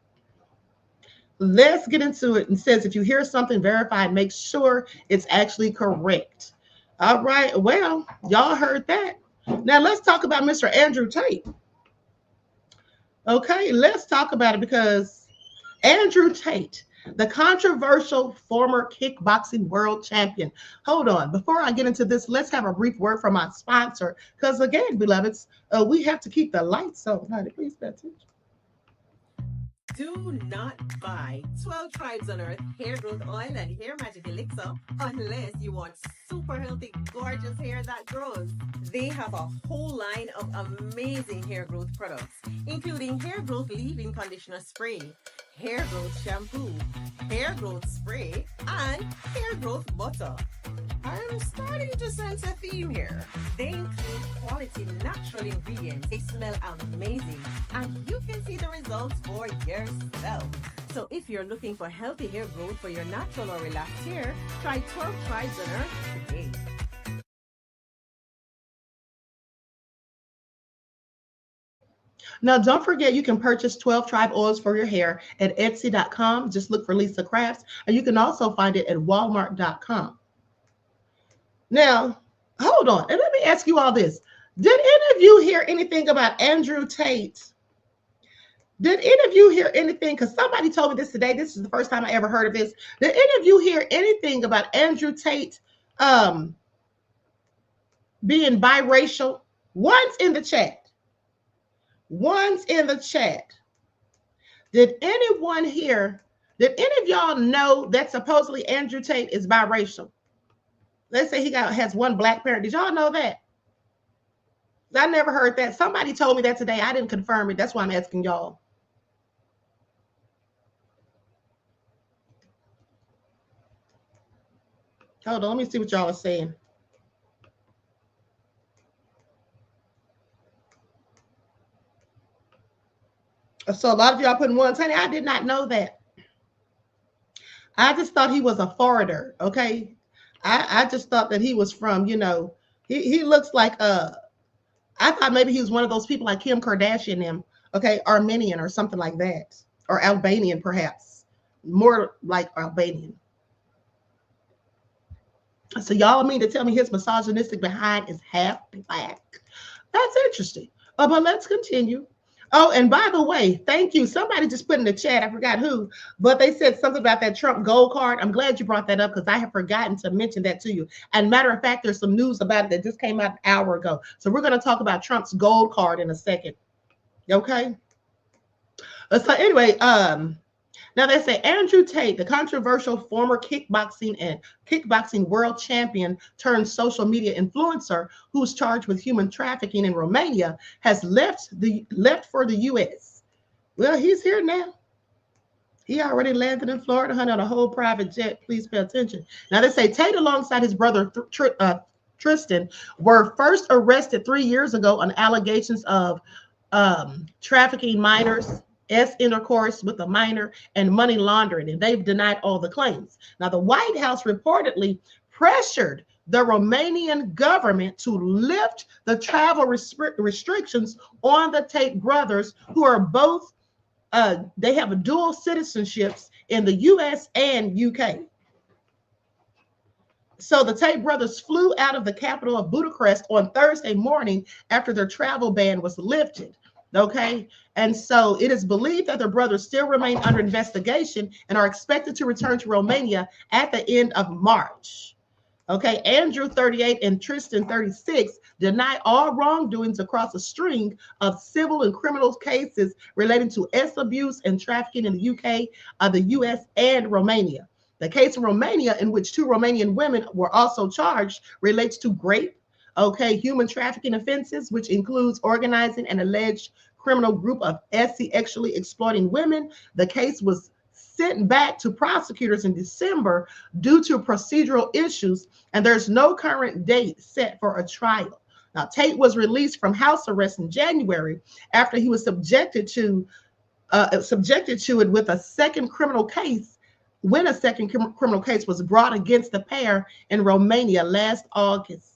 Speaker 5: let's get into it. And says if you hear something, verify, make sure it's actually correct. All right, well, y'all heard that. Now let's talk about Mr. Andrew Tate. Okay, let's talk about it because Andrew Tate, the controversial former kickboxing world champion. Hold on. Before I get into this, let's have a brief word from my sponsor. Because again, beloveds, we have to keep the lights on. Honey, please pay attention.
Speaker 14: Do not buy 12 Tribes on Earth hair growth oil and hair magic elixir unless you want super healthy, gorgeous hair that grows. They have a whole line of amazing hair growth products, including hair growth leave-in conditioner spray, hair growth shampoo, hair growth spray, and hair growth butter. I'm starting to sense a theme here. They include quality natural ingredients. They smell amazing, and you can see the results for yourself. So if you're looking for healthy hair growth for your natural or relaxed hair, try 12 Tribes on Earth today.
Speaker 5: Now, don't forget, you can purchase 12 Tribe oils for your hair at Etsy.com. Just look for Lisa Crafts, and you can also find it at Walmart.com. Now, hold on, and let me ask you all this. Did any of you hear anything about Andrew Tate? Did any of you hear anything? Because somebody told me this today. This is the first time I ever heard of this. Did any of you hear anything about Andrew Tate being biracial? Once in the chat. Once in the chat. Did anyone hear? Did any of y'all know that supposedly Andrew Tate is biracial? Let's say he has one black parent. Did y'all know that? I never heard that. Somebody told me that today. I didn't confirm it. That's why I'm asking y'all. Hold on. Let me see what y'all are saying. So a lot of y'all putting one. Honey, I did not know that. I just thought he was a foreigner. Okay. I just thought that he was from, you know, he looks like I thought maybe he was one of those people like Kim Kardashian, him, okay, Armenian or something like that, or Albanian perhaps, more like Albanian. So y'all mean to tell me his misogynistic behind is half black? That's interesting. But let's continue. Oh, and by the way, thank you. Somebody just put in the chat, I forgot who, but they said something about that Trump gold card. I'm glad you brought that up because I have forgotten to mention that to you. And matter of fact, there's some news about it that just came out an hour ago. So we're going to talk about Trump's gold card in a second. Okay. So anyway, now they say Andrew Tate, the controversial former kickboxing world champion turned social media influencer who's charged with human trafficking in Romania, has left for the U.S. Well, he's here now. He already landed in Florida, honey, on a whole private jet. Please pay attention. Now they say Tate, alongside his brother Tristan, were first arrested 3 years ago on allegations of trafficking minors, intercourse with a minor, and money laundering, and they've denied all the claims. Now, the White House reportedly pressured the Romanian government to lift the travel restrictions on the Tate brothers, who are both, they have dual citizenships in the U.S. and UK. So the Tate brothers flew out of the capital of Bucharest on Thursday morning after their travel ban was lifted. Okay, and so it is believed that their brothers still remain under investigation and are expected to return to Romania at the end of March. Okay, Andrew, 38, and Tristan, 36, deny all wrongdoings across a string of civil and criminal cases relating to abuse and trafficking in the UK, the US, and Romania. The case in Romania, in which 2 Romanian women were also charged, relates to rape, okay, human trafficking offenses, which includes organizing an alleged criminal group of sexually exploiting women. The case was sent back to prosecutors in December due to procedural issues, and there's no current date set for a trial. Now, Tate was released from house arrest in January after he was subjected to it with a second criminal case, when a second criminal case was brought against the pair in Romania last August.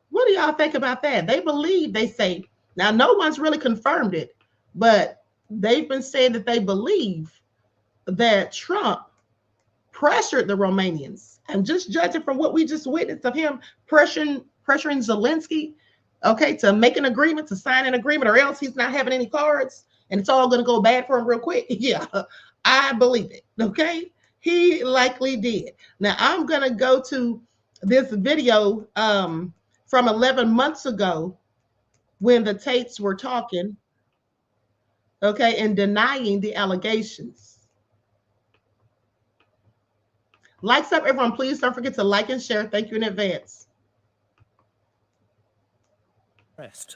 Speaker 5: What do y'all think about that? They say, now no one's really confirmed it, but they've been saying that they believe that Trump pressured the Romanians. And just judging from what we just witnessed of him pressuring Zelensky, okay, to make an agreement, to sign an agreement, or else he's not having any cards and it's all going to go bad for him real quick. Yeah, I believe it. Okay, he likely did. Now I'm going to go to this video from 11 months ago when the Tates were talking, okay, and denying the allegations. Likes up, everyone. Please don't forget to like and share. Thank you in advance.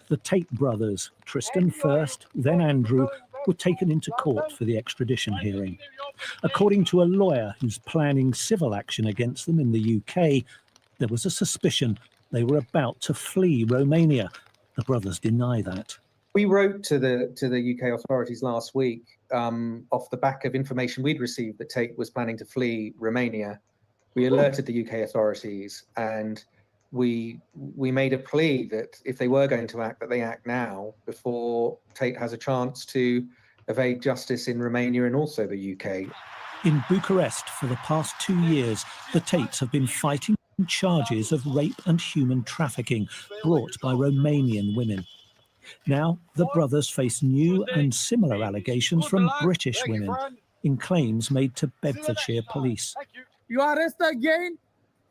Speaker 15: The Tate brothers, Tristan first, then Andrew, were taken into court for the extradition hearing. According to a lawyer who's planning civil action against them in the UK, there was a suspicion they were about to flee Romania. The brothers deny that.
Speaker 16: We wrote to the UK authorities last week off the back of information we'd received that Tate was planning to flee Romania. We alerted the UK authorities, and we made a plea that if they were going to act, that they act now before Tate has a chance to evade justice in Romania and also the UK.
Speaker 15: In Bucharest for the past 2 years, the Tates have been fighting charges of rape and human trafficking brought by Romanian women. Now, the brothers face new and similar allegations from British women in claims made to Bedfordshire police.
Speaker 17: You arrest again?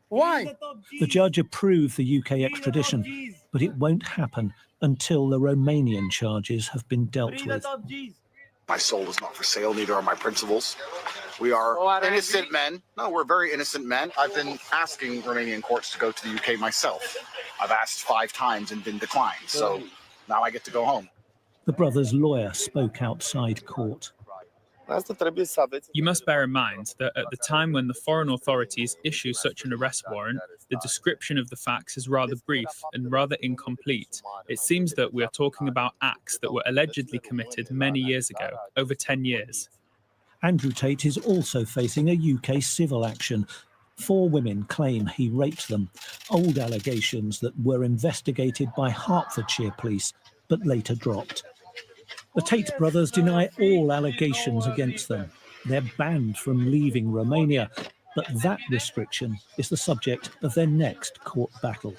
Speaker 17: Why?
Speaker 15: The judge approved the UK extradition, but it won't happen until the Romanian charges have been dealt with.
Speaker 18: My soul is not for sale, neither are my principles. We are innocent men. No, we're very innocent men. I've been asking Romanian courts to go to the UK myself. I've asked 5 times and been declined, so now I get to go home.
Speaker 15: The brothers' lawyer spoke outside court.
Speaker 19: You must bear in mind that at the time when the foreign authorities issue such an arrest warrant, the description of the facts is rather brief and rather incomplete. It seems that we are talking about acts that were allegedly committed many years ago, over 10 years.
Speaker 15: Andrew Tate is also facing a UK civil action. 4 women claim he raped them, old allegations that were investigated by Hertfordshire police, but later dropped. The Tate brothers deny all allegations against them. They're banned from leaving Romania, but that restriction is the subject of their next court battle.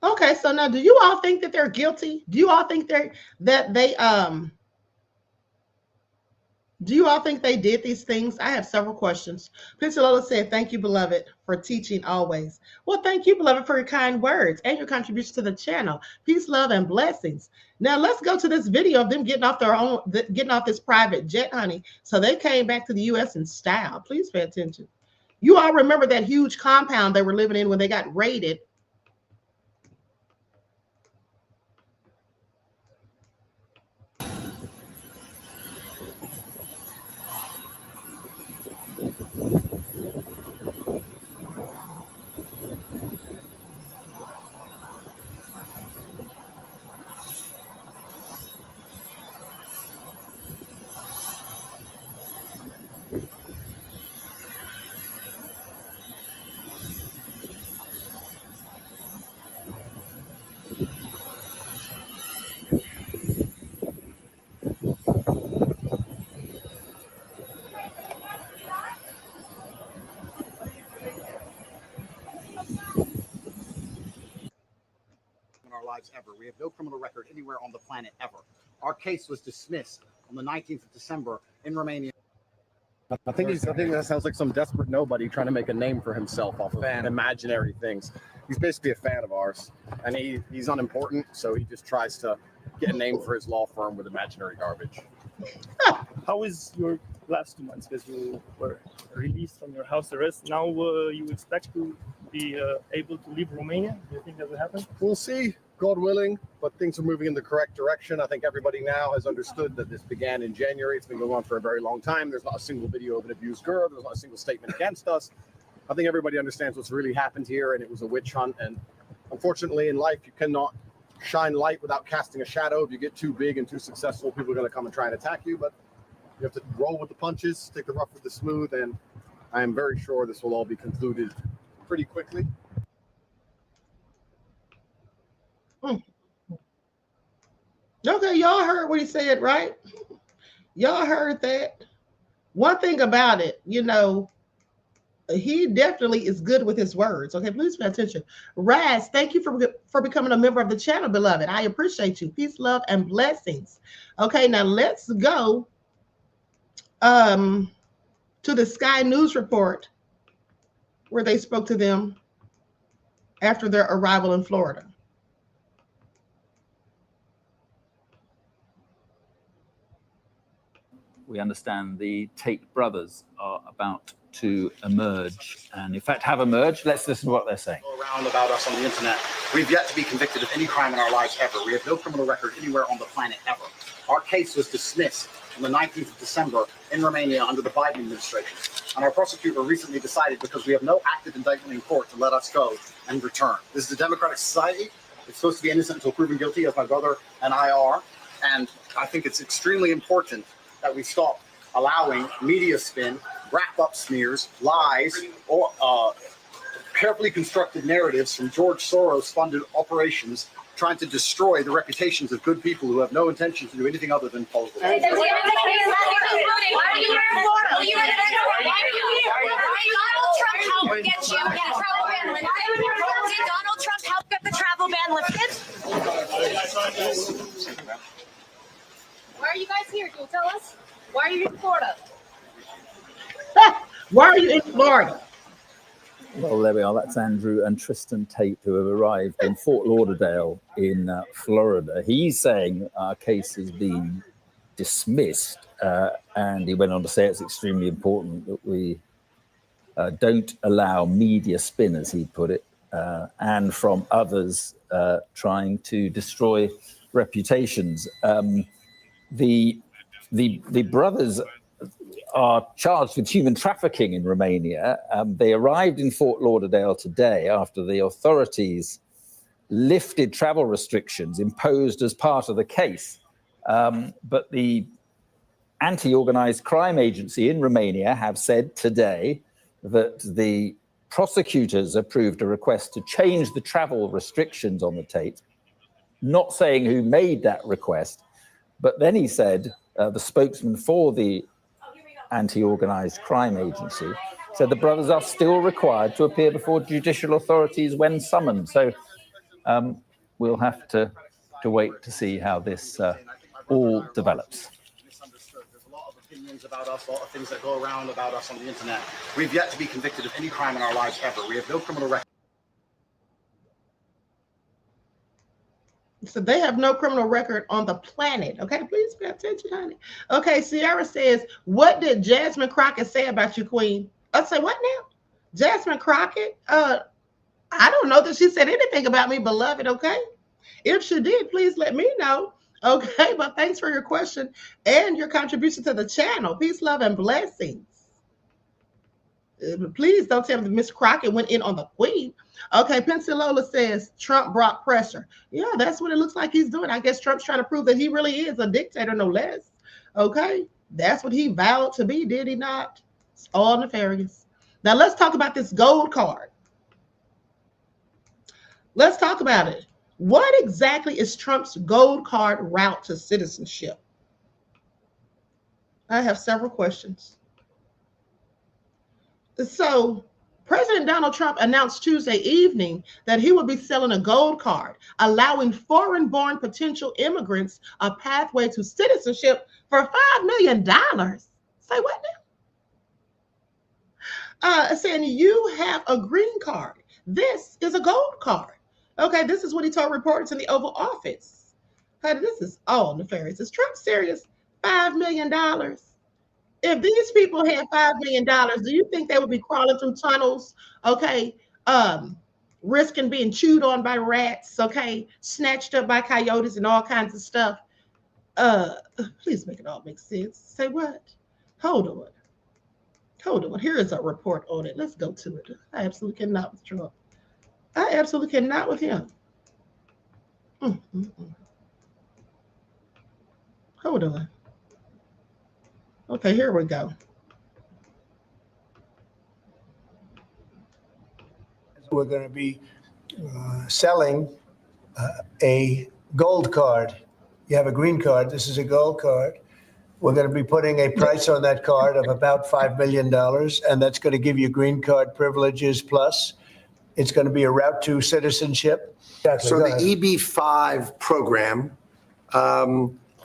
Speaker 5: Okay, so now do you all think that they're guilty? Do you all think do you all think they did these things? I have several questions. Princess Lola said, thank you, beloved, for teaching always. Well, thank you, beloved, for your kind words and your contribution to the channel. Peace, love, and blessings. Now let's go to this video of them getting off this private jet, honey. So they came back to the U.S. in style. Please pay attention. You all remember that huge compound they were living in when they got raided.
Speaker 18: Ever. We have no criminal record anywhere on the planet ever. Our case was dismissed on the 19th of December in Romania.
Speaker 20: I think that sounds like some desperate nobody trying to make a name for himself off of imaginary things. He's basically a fan of ours, and he's unimportant, so he just tries to get a name for his law firm with imaginary garbage.
Speaker 21: How is your last 2 months? Because you were released from your house arrest. Now you expect to be able to leave Romania? Do you think that will happen?
Speaker 20: We'll see, God willing, but things are moving in the correct direction. I think everybody now has understood that this began in January. It's been going on for a very long time. There's not a single video of an abused girl. There's not a single statement against us. I think everybody understands what's really happened here, and it was a witch hunt. And unfortunately, in life, you cannot shine light without casting a shadow. If you get too big and too successful, people are going to come and try and attack you. But you have to roll with the punches, take the rough with the smooth, and I am very sure this will all be concluded pretty quickly.
Speaker 5: Okay, y'all heard what he said, right? Y'all heard that. One thing about it, you know, he definitely is good with his words. Okay, please pay attention. Raz, thank you for becoming a member of the channel, beloved. I appreciate you. Peace, love, and blessings. Okay, now let's go to the Sky News report where they spoke to them after their arrival in Florida.
Speaker 22: We understand the Tate brothers are about
Speaker 2: to emerge, and in fact have emerged. Let's listen to what they're saying.
Speaker 18: Around about us on the internet. We've yet to be convicted of any crime in our lives ever. We have no criminal record anywhere on the planet ever. Our case was dismissed on the 19th of December in Romania under the Biden administration. And our prosecutor recently decided, because we have no active indictment in court, to let us go and return. This is a democratic society. It's supposed to be innocent until proven guilty, as my brother and I are. And I think it's extremely important that we stop allowing media spin, wrap-up smears, lies, or carefully constructed narratives from George Soros-funded operations trying to destroy the reputations of good people who have no intention to do anything other than follow the law.
Speaker 22: Why are you here in Florida? Why are you here? Donald Trump help get you the travel ban lifted? Did Donald Trump help get the travel ban lifted? Why are you guys here? Can you tell us? Why are you in Florida?
Speaker 5: Why are you in Florida?
Speaker 2: Well, there we are. That's Andrew and Tristan Tate, who have arrived in Fort Lauderdale in Florida. He's saying our case has been dismissed, and he went on to say it's extremely important that we don't allow media spin, as he put it, and from others trying to destroy reputations. The brothers are charged with human trafficking in Romania. They arrived in Fort Lauderdale today after the authorities lifted travel restrictions imposed as part of the case. But the anti-organized crime agency in Romania have said today that the prosecutors approved a request to change the travel restrictions on the Tate, not saying who made that request. But then he said, the spokesman for the anti-organized crime agency said the brothers are still required to appear before judicial authorities when summoned. So we'll have to wait to see how this all develops.
Speaker 18: There's a lot of opinions about us, a lot of things that go around about us on the internet. We've yet to be convicted of any crime in our lives ever. We have no criminal record.
Speaker 5: So they have no criminal record on the planet. Okay, please pay attention, honey. Okay, Sierra says, what did Jasmine Crockett say about you, Queen? I say, what now? Jasmine Crockett? I don't know that she said anything about me, beloved, okay? If she did, please let me know. Okay, but thanks for your question and your contribution to the channel. Peace, love, and blessings. Please don't tell me that Miss Crockett went in on the Queen. Okay, Pensilola says Trump brought pressure. Yeah, that's what it looks like he's doing. I guess Trump's trying to prove that he really is a dictator, no less. Okay, that's what he vowed to be, did he not? It's all nefarious. Now let's talk about this gold card. Let's talk about it. What exactly is Trump's gold card route to citizenship? I have several questions. So President Donald Trump announced Tuesday evening that he would be selling a gold card, allowing foreign-born potential immigrants a pathway to citizenship for $5 million. Say what now? Saying you have a green card. This is a gold card. Okay, this is what he told reporters in the Oval Office. Honey, this is all nefarious. Is Trump serious? $5 million. If these people had $5 million, do you think they would be crawling through tunnels, okay, risking being chewed on by rats, okay, snatched up by coyotes and all kinds of stuff? Please make it all make sense. Say what? Hold on. Hold on. Here is a report on it. Let's go to it. I absolutely cannot with Trump. I absolutely cannot with him. Hold on. Okay, here we go.
Speaker 23: We're going to be selling a gold card. You have a green card. This is a gold card. We're going to be putting a price on that card of about $5 million, and that's going to give you green card privileges plus. It's going to be a route to citizenship.
Speaker 24: So the EB-5 program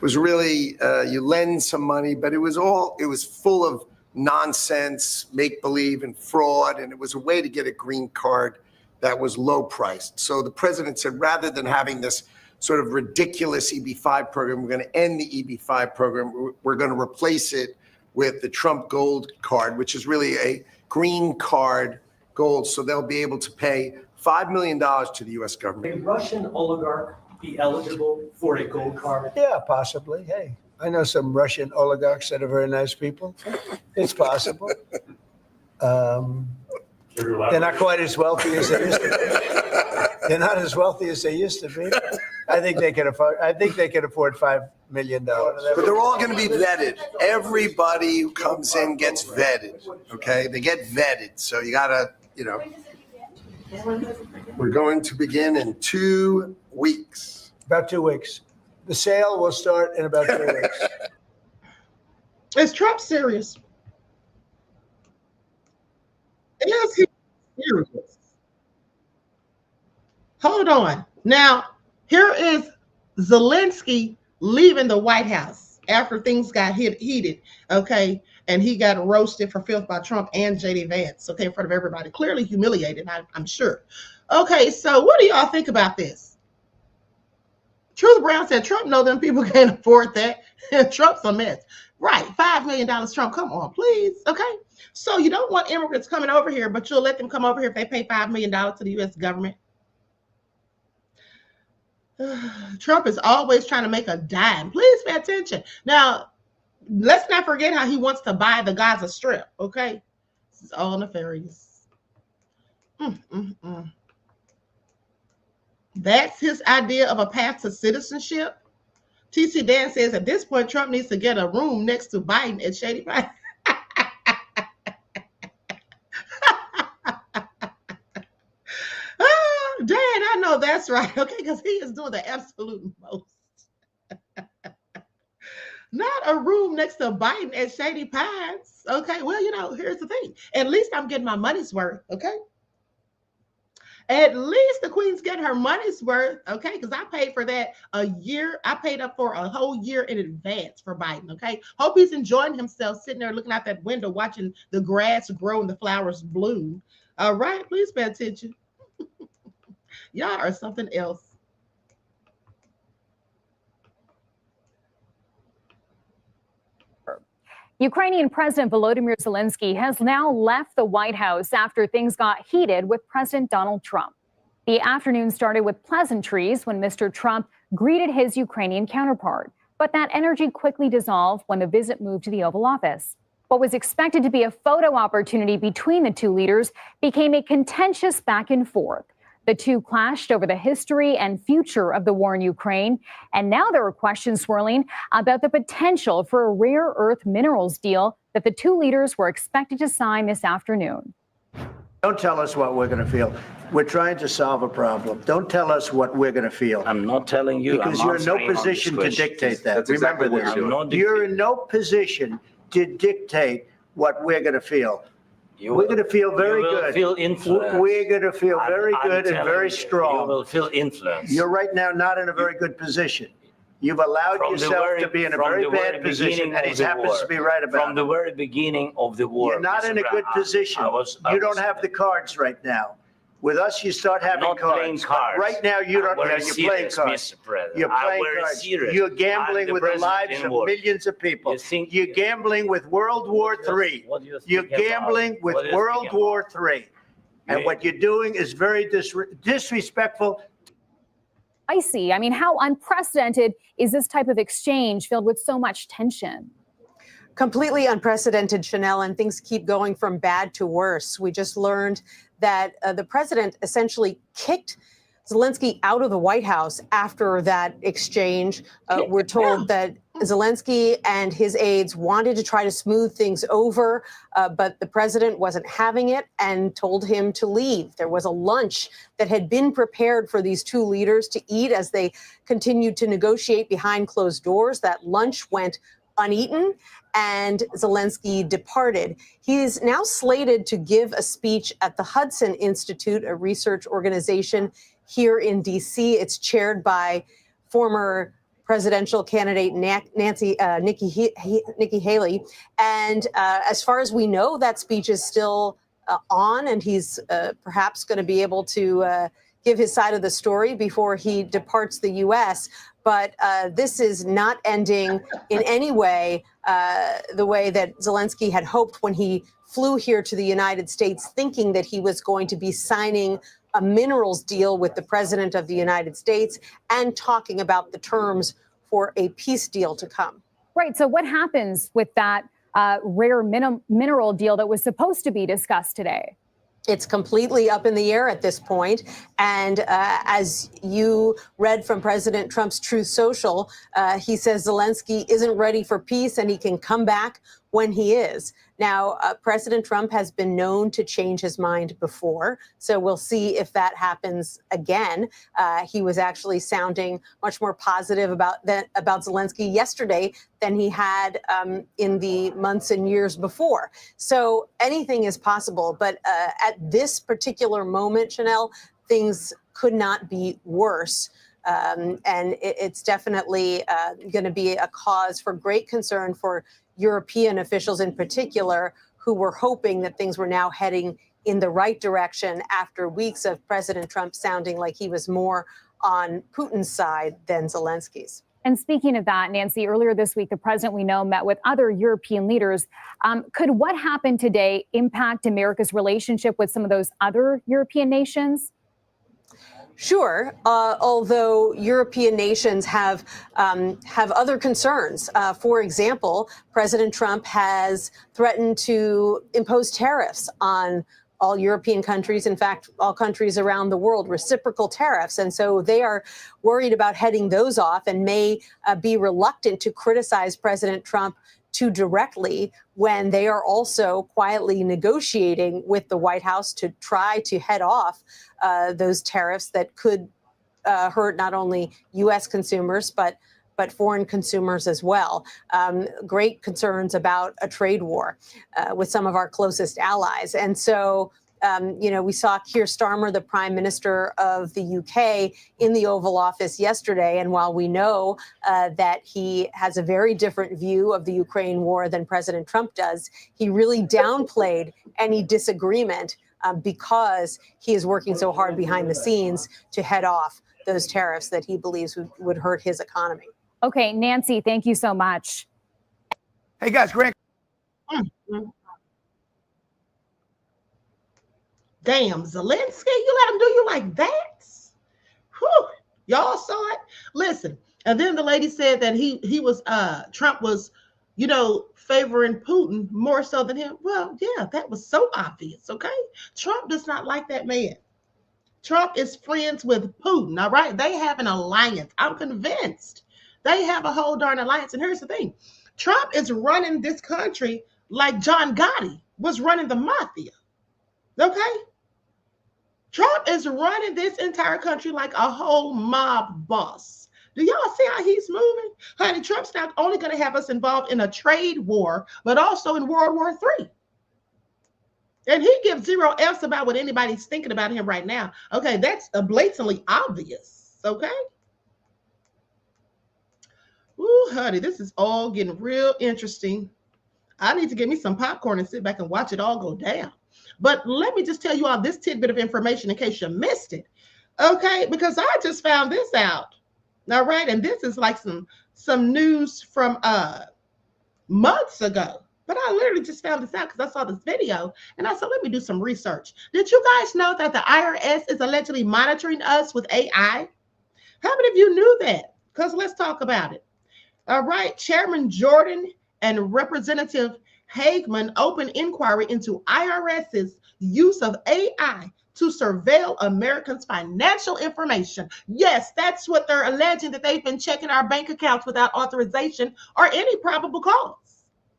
Speaker 24: was really, you lend some money, but it was full of nonsense, make-believe, and fraud, and it was a way to get a green card that was low-priced. So the president said, rather than having this sort of ridiculous EB-5 program, we're going to end the EB-5 program. We're going to replace it with the Trump Gold Card, which is really green card gold, so they'll be able to pay $5 million to the U.S. government.
Speaker 3: A Russian oligarch be eligible for a gold card?
Speaker 23: Yeah, possibly. Hey, I know some Russian oligarchs that are very nice people. It's possible. They're not quite as wealthy as they used to be. They're not as wealthy as they used to be. I think they can afford. I think they can afford $5 million.
Speaker 24: But they're all going to be vetted. Everybody who comes in gets vetted. Okay, they get vetted. So you gotta, We're going to begin in 2 weeks.
Speaker 23: About 2 weeks. The sale will start in about 2 weeks.
Speaker 5: Is Trump serious? Is he serious? Hold on. Now, here is Zelensky leaving the White House after things got heated, okay? And he got roasted for filth by Trump and J.D. Vance, okay, in front of everybody. Clearly humiliated, I'm sure. Okay, so what do y'all think about this? Truth Brown said Trump know them people can't afford that. Trump's a mess. Right, $5 million, Trump, come on, please, okay? So you don't want immigrants coming over here, but you'll let them come over here if they pay $5 million to the U.S. government. Trump is always trying to make a dime. Please pay attention. Now, let's not forget how he wants to buy the Gaza Strip, okay? This is all nefarious. That's his idea of a path to citizenship. TC Dan says at this point, Trump needs to get a room next to Biden at Shady Pines. Dan, I know that's right, okay, because he is doing the absolute most. Not a room next to Biden at Shady Pines, okay? Well, here's the thing. At least I'm getting my money's worth, okay? At least the Queen's getting her money's worth, okay? Because I paid for that a year. I paid up for a whole year in advance for Biden, okay? Hope he's enjoying himself sitting there looking out that window, watching the grass grow and the flowers bloom. All right, please pay attention. Y'all are something else.
Speaker 4: Ukrainian President Volodymyr Zelensky has now left the White House after things got heated with President Donald Trump. The afternoon started with pleasantries when Mr. Trump greeted his Ukrainian counterpart, but that energy quickly dissolved when the visit moved to the Oval Office. What was expected to be a photo opportunity between the two leaders became a contentious back and forth. The two clashed over the history and future of the war in Ukraine, and now there are questions swirling about the potential for a rare earth minerals deal that the two leaders were expected to sign this afternoon.
Speaker 6: Don't tell us what we're going to feel. We're trying to solve a problem. Don't tell us what we're going to feel.
Speaker 7: I'm not telling you.
Speaker 6: Because you're in no position to dictate that. Remember this. You're in no position to dictate what we're going to feel. We're going to feel very good.
Speaker 7: Feel influenced.
Speaker 6: We're going to feel very good and very strong.
Speaker 7: You will feel influenced.
Speaker 6: You're right now not in a very good position. You've allowed yourself to be in a very bad position, and he happens to be right about it.
Speaker 7: From the very beginning of the war.
Speaker 6: You're not in a good position. You don't have the cards right now. With us, you start having cards. Right now, you don't. You're playing cards. You're playing cards. You're gambling with the lives of millions of people. You're gambling with World War III. You're gambling with World War III. And what you're doing is very disrespectful.
Speaker 4: I see. I mean, how unprecedented is this type of exchange filled with so much tension?
Speaker 8: Completely unprecedented, Chanel, and things keep going from bad to worse. We just learned that the president essentially kicked Zelensky out of the White House after that exchange. We're told that Zelensky and his aides wanted to try to smooth things over, but the president wasn't having it and told him to leave. There was a lunch that had been prepared for these two leaders to eat as they continued to negotiate behind closed doors. That lunch went uneaten, and Zelensky departed. He is now slated to give a speech at the Hudson Institute, a research organization here in D.C. It's chaired by former presidential candidate Nikki Haley. And as far as we know, that speech is still on, and he's perhaps going to be able to give his side of the story before he departs the U.S. But this is not ending in any way the way that Zelensky had hoped when he flew here to the United States, thinking that he was going to be signing a minerals deal with the president of the United States and talking about the terms for a peace deal to come.
Speaker 4: Right. So what happens with that rare mineral deal that was supposed to be discussed today?
Speaker 8: It's completely up in the air at this point. And as you read from President Trump's Truth Social, he says Zelensky isn't ready for peace and he can come back when he is. Now, President Trump has been known to change his mind before, so we'll see if that happens again. He was actually sounding much more positive about Zelensky yesterday than he had in the months and years before. So anything is possible, but at this particular moment, Chanel, things could not be worse. And it's definitely going to be a cause for great concern for European officials in particular, who were hoping that things were now heading in the right direction after weeks of President Trump sounding like he was more on Putin's side than Zelensky's.
Speaker 4: And speaking of that, Nancy, earlier this week, the president we know met with other European leaders. Could what happened today impact America's relationship with some of those other European nations?
Speaker 8: Sure, although European nations have other concerns. For example, President Trump has threatened to impose tariffs on all European countries, in fact, all countries around the world, reciprocal tariffs. And so they are worried about heading those off and may be reluctant to criticize President Trump too directly when they are also quietly negotiating with the White House to try to head off those tariffs that could hurt not only U.S. consumers, but foreign consumers as well. Great concerns about a trade war with some of our closest allies. And so, we saw Keir Starmer, the Prime Minister of the UK, in the Oval Office yesterday. And while we know that he has a very different view of the Ukraine war than President Trump does, he really downplayed any disagreement because he is working so hard behind the scenes to head off those tariffs that he believes would hurt his economy.
Speaker 4: Okay, Nancy, thank you so much.
Speaker 23: Hey, guys, Grant.
Speaker 5: Damn, Zelensky, you let him do you like that? Whew, y'all saw it? Listen, and then the lady said that Trump was, favoring Putin more so than him. Well, yeah, that was so obvious, okay? Trump does not like that man. Trump is friends with Putin, all right? They have an alliance. I'm convinced they have a whole darn alliance. And here's the thing. Trump is running this country like John Gotti was running the mafia, okay? Trump is running this entire country like a whole mob boss. Do y'all see how he's moving? Honey, Trump's not only going to have us involved in a trade war, but also in World War III. And he gives zero F's about what anybody's thinking about him right now. Okay, that's blatantly obvious, okay? Ooh, honey, this is all getting real interesting. I need to get me some popcorn and sit back and watch it all go down. But let me just tell you all this tidbit of information in case you missed it, okay? Because I just found this out, all right? And this is like some news from months ago. But I literally just found this out because I saw this video and I said, let me do some research. Did you guys know that the IRS is allegedly monitoring us with AI? How many of you knew that? Because let's talk about it. All right, Chairman Jordan and Representative Hageman opened inquiry into IRS's use of AI to surveil Americans' financial information. Yes, that's what they're alleging, that they've been checking our bank accounts without authorization or any probable cause.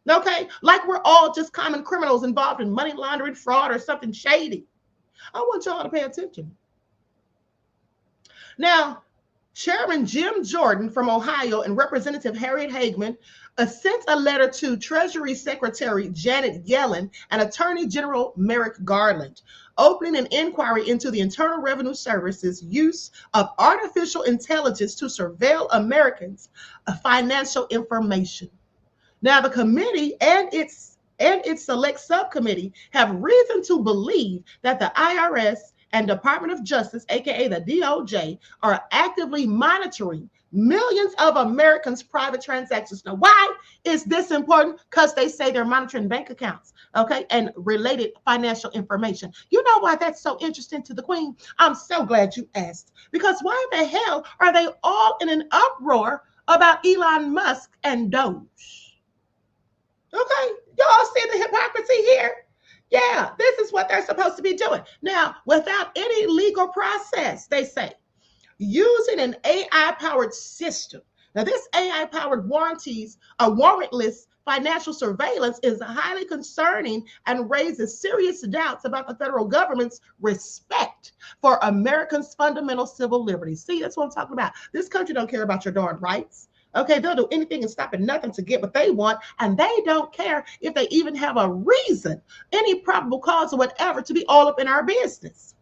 Speaker 5: Okay, like we're all just common criminals involved in money laundering, fraud, or something shady. I want y'all to pay attention. Now, Chairman Jim Jordan from Ohio and Representative Harriet Hageman sent a letter to Treasury Secretary Janet Yellen and Attorney General Merrick Garland, opening an inquiry into the Internal Revenue Service's use of artificial intelligence to surveil Americans' financial information. Now, the committee and its select subcommittee have reason to believe that the IRS and Department of Justice, aka the DOJ, are actively monitoring millions of Americans' private transactions. Now, why is this important? Because they say they're monitoring bank accounts, okay, and related financial information. You know why that's so interesting to the Queen? I'm so glad you asked. Because why the hell are they all in an uproar about Elon Musk and Doge? Okay, y'all see the hypocrisy here? Yeah, this is what they're supposed to be doing. Now, without any legal process, they say, using an AI-powered system. Now, this AI-powered warrantless financial surveillance is highly concerning and raises serious doubts about the federal government's respect for Americans' fundamental civil liberties. See, that's what I'm talking about. This country don't care about your darn rights. Okay, they'll do anything and stop at nothing to get what they want, and they don't care if they even have a reason, any probable cause or whatever, to be all up in our business.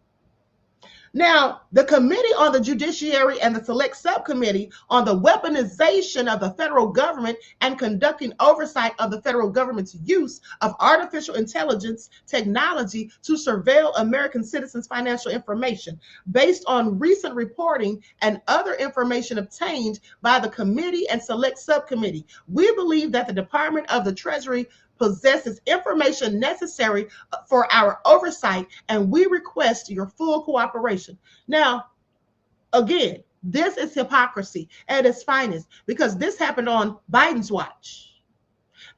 Speaker 5: Now, the Committee on the Judiciary and the Select Subcommittee on the Weaponization of the Federal Government and Conducting Oversight of the Federal Government's Use of Artificial Intelligence Technology to Surveil American Citizens' Financial Information, based on recent reporting and other information obtained by the Committee and Select Subcommittee, we believe that the Department of the Treasury possesses information necessary for our oversight, and we request your full cooperation. Now, again, this is hypocrisy at its finest, because this happened on Biden's watch.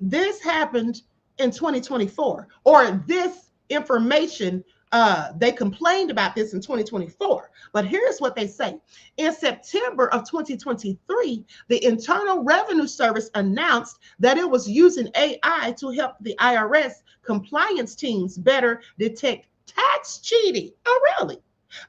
Speaker 5: This happened in 2024, or this information, they complained about this in 2024. But here's what they say. In September of 2023, the Internal Revenue Service announced that it was using AI to help the IRS compliance teams better detect tax cheating. Oh, really?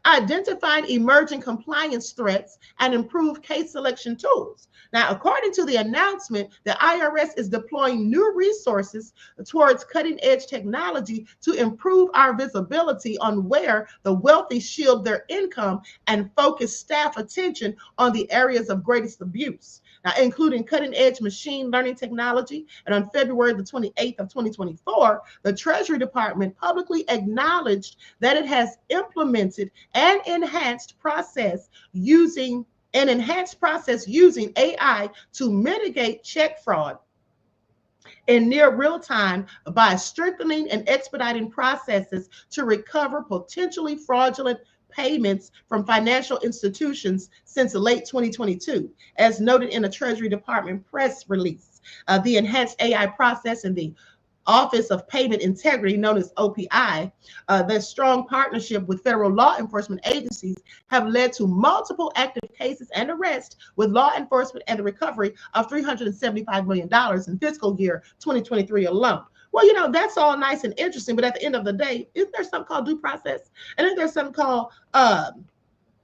Speaker 5: Identifying emerging compliance threats and improve case selection tools. Now, according to the announcement, the IRS is deploying new resources towards cutting-edge technology to improve our visibility on where the wealthy shield their income and focus staff attention on the areas of greatest abuse. Now, including cutting-edge machine learning technology. And on February the 28th of 2024, the Treasury Department publicly acknowledged that it has implemented an enhanced process using AI to mitigate check fraud in near real time by strengthening and expediting processes to recover potentially fraudulent payments from financial institutions since late 2022, as noted in a Treasury Department press release. The enhanced AI process in the Office of Payment Integrity, known as OPI, their strong partnership with federal law enforcement agencies have led to multiple active cases and arrests with law enforcement and the recovery of $375 million in fiscal year 2023 alone. Well, you know, that's all nice and interesting, but at the end of the day, isn't there something called due process? And isn't there something called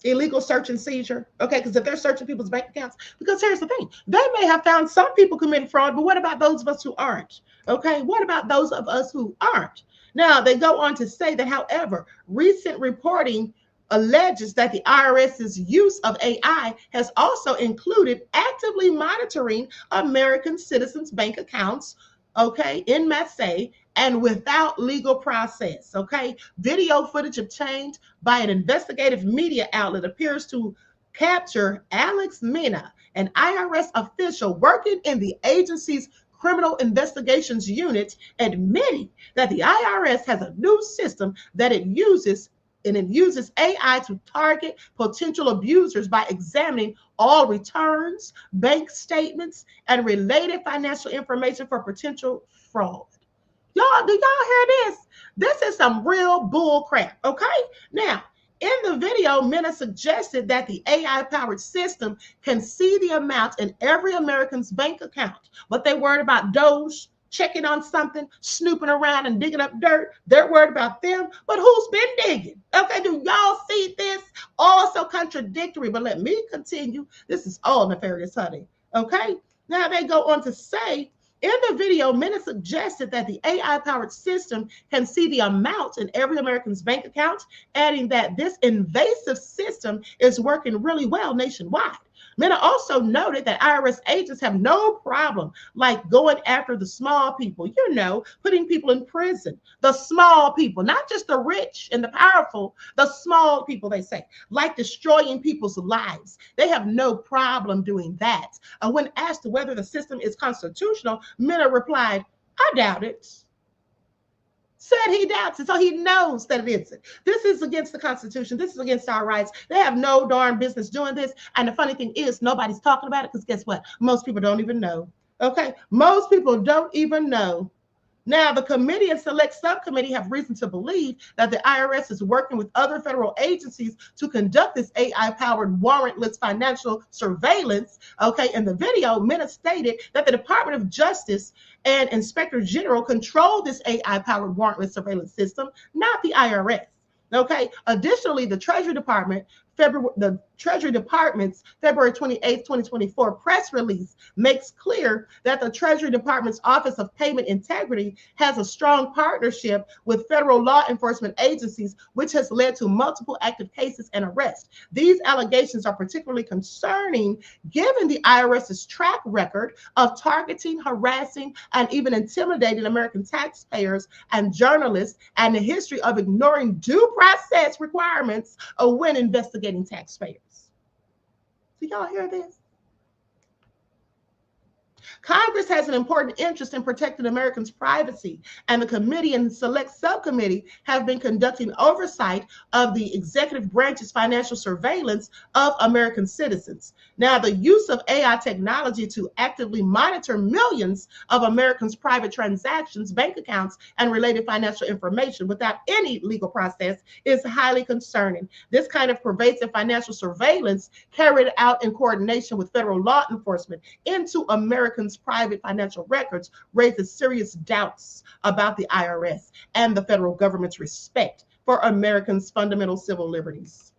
Speaker 5: illegal search and seizure? Okay, because if they're searching people's bank accounts, because here's the thing, they may have found some people committing fraud, but what about those of us who aren't? Okay, what about those of us who aren't? Now, they go on to say that, however, recent reporting alleges that the IRS's use of AI has also included actively monitoring American citizens' bank accounts, okay, in masse and without legal process, okay? Video footage obtained by an investigative media outlet appears to capture Alex Mena, an IRS official working in the agency's Criminal Investigations Unit, admitting that the IRS has a new system that it uses AI to target potential abusers by examining all returns, bank statements, and related financial information for potential fraud. Y'all, do y'all hear this? This is some real bull crap, okay? Now, in the video, Mena suggested that the AI-powered system can see the amount in every American's bank account, but they worried about Doge checking on something, snooping around and digging up dirt. They're worried about them, but who's been digging? Okay, do y'all see this? Also contradictory, but let me continue. This is all nefarious, honey. Okay, now they go on to say, in the video, Mena suggested that the AI-powered system can see the amount in every American's bank account, adding that this invasive system is working really well nationwide. Mena also noted that IRS agents have no problem like going after the small people, putting people in prison, the small people, not just the rich and the powerful, the small people, they say, like destroying people's lives. They have no problem doing that. When asked whether the system is constitutional, Mena replied, I doubt it. Said he doubts it, so he knows that it isn't. This is against the Constitution. This is against our rights. They have no darn business doing this. And the funny thing is, nobody's talking about it because guess what? Most people don't even know. Okay? Most people don't even know. Now, the committee and select subcommittee have reason to believe that the IRS is working with other federal agencies to conduct this AI-powered warrantless financial surveillance. Okay, in the video, Mena stated that the Department of Justice and Inspector General control this AI-powered warrantless surveillance system, not the IRS. Okay. Additionally, the Treasury Department's February 28, 2024 press release makes clear that the Treasury Department's Office of Payment Integrity has a strong partnership with federal law enforcement agencies, which has led to multiple active cases and arrests. These allegations are particularly concerning given the IRS's track record of targeting, harassing, and even intimidating American taxpayers and journalists, and the history of ignoring due process requirements when investigating taxpayers. Do y'all hear this? Congress has an important interest in protecting Americans' privacy, and the committee and select subcommittee have been conducting oversight of the executive branch's financial surveillance of American citizens. Now, the use of AI technology to actively monitor millions of Americans' private transactions, bank accounts, and related financial information without any legal process is highly concerning. This kind of pervasive financial surveillance carried out in coordination with federal law enforcement into Americans' private financial records raises serious doubts about the IRS and the federal government's respect for Americans' fundamental civil liberties.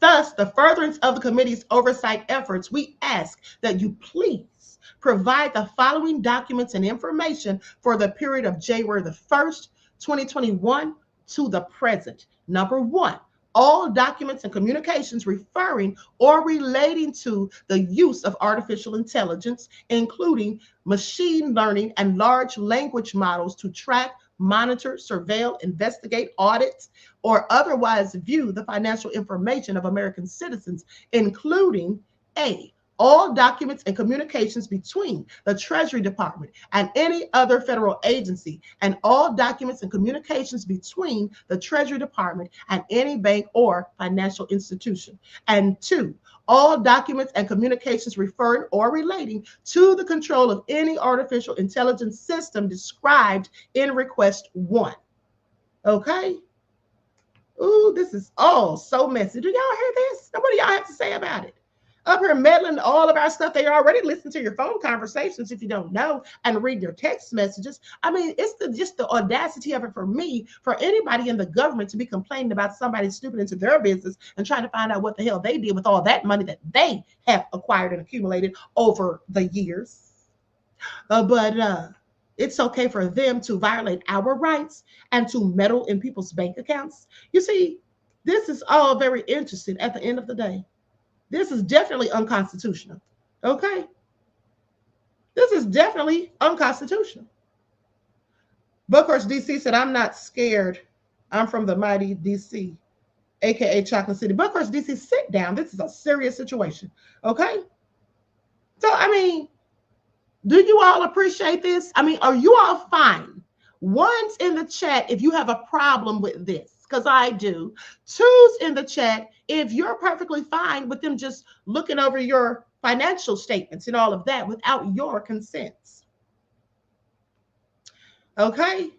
Speaker 5: Thus, the furtherance of the committee's oversight efforts, we ask that you please provide the following documents and information for the period of January the 1st, 2021 to the present. Number one, all documents and communications referring or relating to the use of artificial intelligence, including machine learning and large language models to track, monitor, surveil, investigate, audit, or otherwise view the financial information of American citizens, including A, all documents and communications between the Treasury Department and any other federal agency, and all documents and communications between the Treasury Department and any bank or financial institution. And two, all documents and communications referring or relating to the control of any artificial intelligence system described in request 1. Okay? Ooh, this is all so messy. Do y'all hear this? Now, what do y'all have to say about it? Up here meddling all of our stuff. They already listen to your phone conversations if you don't know, and read your text messages. I mean, it's just the audacity of it for me, for anybody in the government to be complaining about somebody snooping into their business and trying to find out what the hell they did with all that money that they have acquired and accumulated over the years. But it's okay for them to violate our rights and to meddle in people's bank accounts. You see, this is all very interesting at the end of the day. This is definitely unconstitutional, okay? This is definitely unconstitutional. Buckhurst, D.C. said, I'm not scared. I'm from the mighty D.C., a.k.a. Chocolate City. Buckhurst, D.C., sit down. This is a serious situation, okay? So, I mean, do you all appreciate this? I mean, are you all fine? One's in the chat if you have a problem with this, because I do. Two's in the chat if you're perfectly fine with them just looking over your financial statements and all of that without your consents. Okay?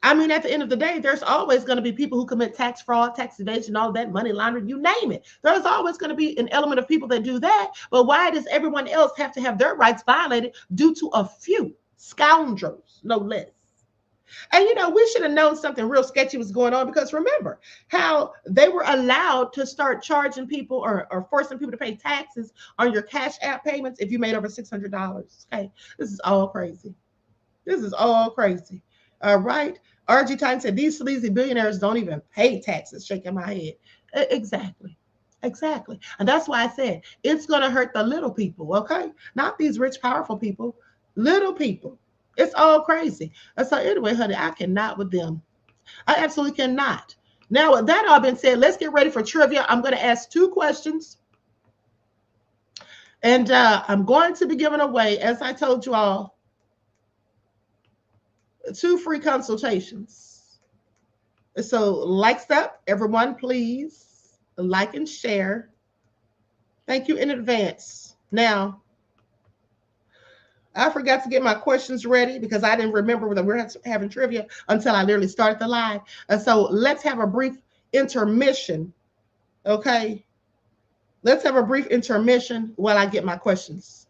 Speaker 5: I mean, at the end of the day, there's always going to be people who commit tax fraud, tax evasion, all that, money laundering, you name it. There's always going to be an element of people that do that. But why does everyone else have to have their rights violated due to a few scoundrels, no less? And, you know, we should have known something real sketchy was going on, because remember how they were allowed to start charging people or forcing people to pay taxes on your Cash App payments if you made over $600. Okay, this is all crazy. This is all crazy. All right. RG Titan said, these sleazy billionaires don't even pay taxes. Shaking my head. Exactly. Exactly. And that's why I said it's going to hurt the little people, okay? Not these rich, powerful people, little people. It's all crazy. And so anyway, honey, I cannot with them. I absolutely cannot. Now, with that all been said, let's get ready for trivia. I'm going to ask 2 questions. And I'm going to be giving away, as I told you all, 2 free consultations. So likes up, everyone, please like and share. Thank you in advance. Now, I forgot to get my questions ready because I didn't remember that we're having trivia until I literally started the live. And so let's have a brief intermission. Okay. Let's have a brief intermission while I get my questions.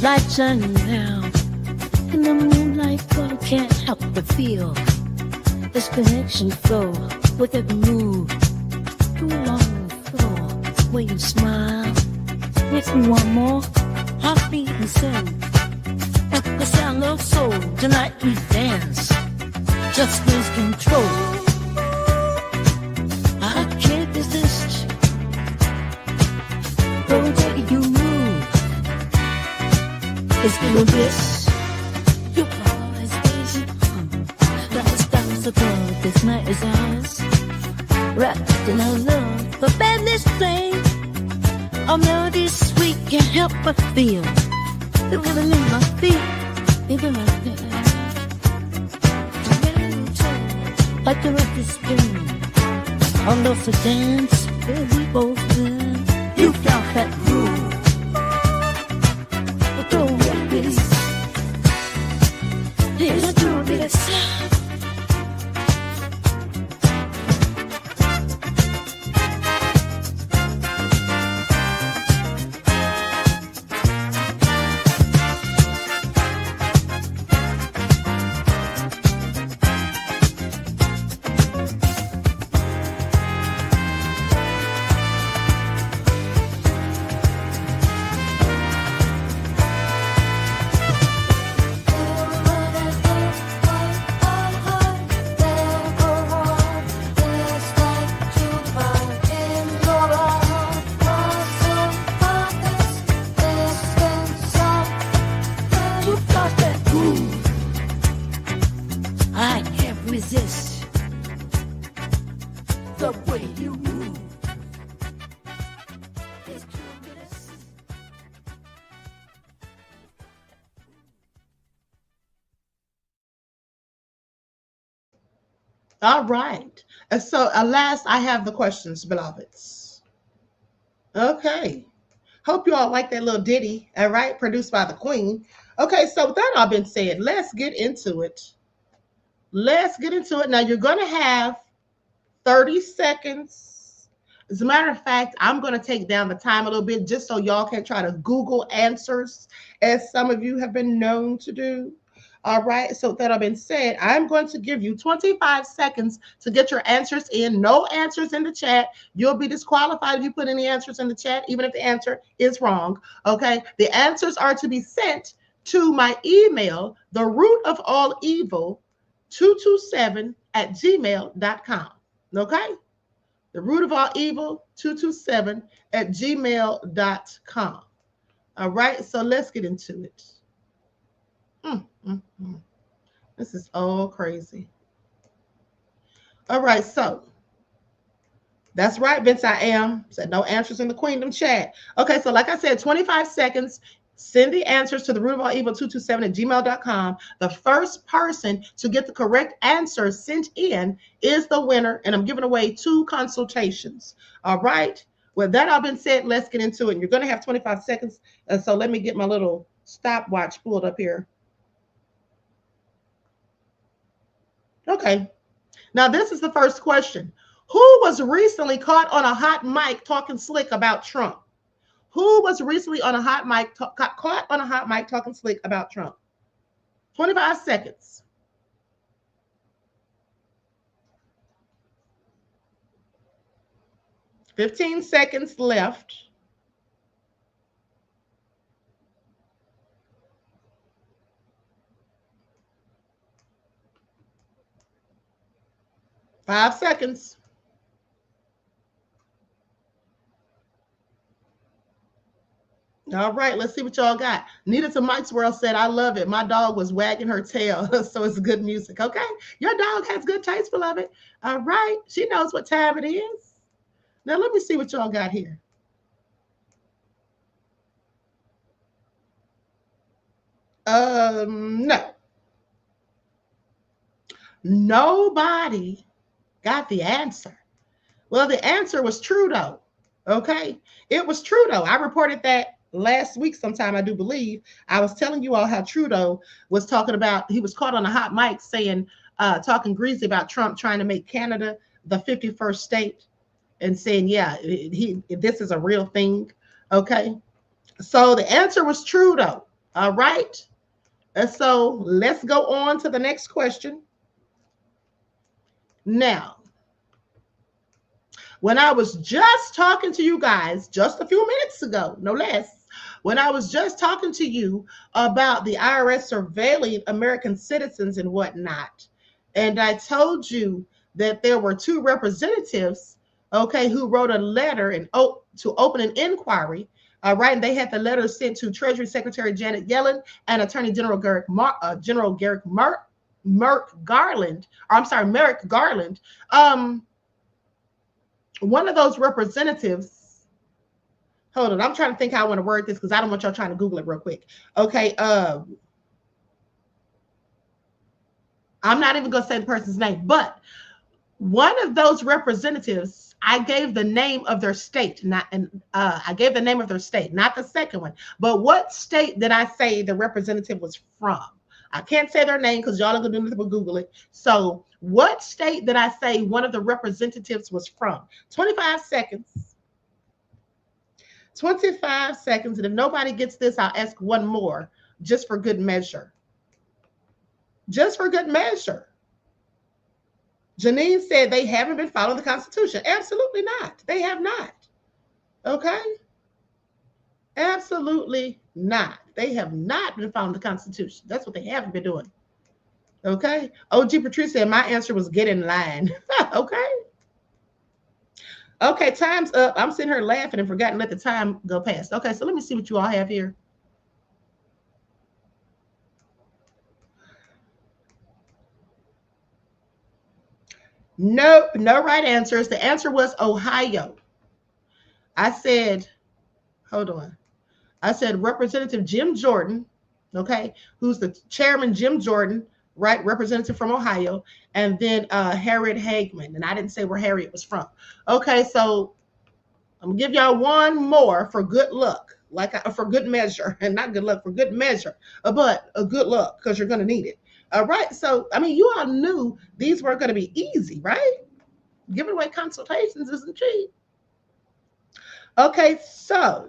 Speaker 1: Light shining down in the moonlight, but I can't help but feel this connection flow with every move. Too long floor when you smile. With me one more heartbeat and sing. At the sound of soul, tonight we dance. Just lose control. I can't resist the way you move. It's been a bliss. Your power is crazy. Like the stars above, this night is ours. Wrapped in our love, but badness plain. Our melody sweet, can't help but feel the rhythm in my feet. Even like that. Like a record spin, our love to dance, where we both live. You got that groove, but don't worry, here's a little bit of sound.
Speaker 5: All right. And so last, I have the questions, beloveds. Okay. Hope you all like that little ditty, all right, produced by the Queen. Okay, so with that all been said, let's get into it. Let's get into it. Now, you're going to have 30 seconds. As a matter of fact, I'm going to take down the time a little bit just so y'all can try to Google answers, as some of you have been known to do. All right, so that have been said, I'm going to give you 25 seconds to get your answers in. No answers in the chat. You'll be disqualified if you put any answers in the chat, even if the answer is wrong. Okay, the answers are to be sent to my email, the root of all evil 227@gmail.com. Okay, the root of all evil 227@gmail.com. All right, so let's get into it. This is all crazy. All right, so that's right, Vince. I am said no answers in the Queendom chat. Okay, so like I said, 25 seconds. Send the answers to the root of all evil 227@gmail.com. The first person to get the correct answer sent in is the winner, and I'm giving away 2 consultations. All right. With that all been said, let's get into it. And you're going to have 25 seconds. And so let me get my little stopwatch pulled up here. Okay, now this is the first question. Who was recently caught on a hot mic talking slick about Trump? Who was recently on a hot mic, caught on a hot mic talking slick about Trump? 25 seconds. $15 seconds left. 5 seconds. All right, let's see what y'all got. Nita to Mike's World said, I love it. My dog was wagging her tail, so it's good music. Okay, your dog has good taste, beloved. All right, she knows what time it is. Now, let me see what y'all got here. No. Nobody got the answer. Well, the answer was Trudeau. Okay, it was Trudeau. I reported that last week sometime, I do believe. I was telling you all how Trudeau was talking about, he was caught on a hot mic saying, talking greasy about Trump trying to make Canada the 51st state and saying, yeah, this is a real thing. Okay, so the answer was Trudeau. All right, and so let's go on to the next question. Now, when I was just talking to you guys just a few minutes ago, no less, when I was just talking to you about the IRS surveilling American citizens and whatnot, and I told you that there were 2 representatives, okay, who wrote a letter and to open an inquiry, all right, and they had the letter sent to Treasury Secretary Janet Yellen and Attorney General Merrick Garland. One of those representatives, hold on, I'm trying to think how I want to word this because I don't want y'all trying to Google it real quick. Okay, I'm not even gonna say the person's name, but one of those representatives, I gave the name of their state, I gave the name of their state, not the second one, but what state did I say the representative was from? I can't say their name because y'all are gonna do nothing but Google it. So what state did I say one of the representatives was from? 25 seconds. 25 seconds. And if nobody gets this, I'll ask one more just for good measure. Just for good measure. Janine said they haven't been following the Constitution. Absolutely not. They have not. Okay? Absolutely not. They have not been following the Constitution. That's what they haven't been doing. Okay? OG Patrice said my answer was get in line. Okay? Okay, time's up. I'm sitting here laughing and forgotten to let the time go past. Okay, so let me see what you all have here. Nope, no right answers. The answer was Ohio. I said, hold on. I said Representative Jim Jordan, okay, who's the chairman, Jim Jordan, right, representative from Ohio, and then Harriet Hagman, and I didn't say where Harriet was from. Okay, so I'm gonna give y'all one more for good luck, for good measure, and not good luck, for good measure, but a good luck because you're gonna need it. All right, so I mean, you all knew these weren't gonna be easy, right? Giving away consultations isn't cheap. Okay, so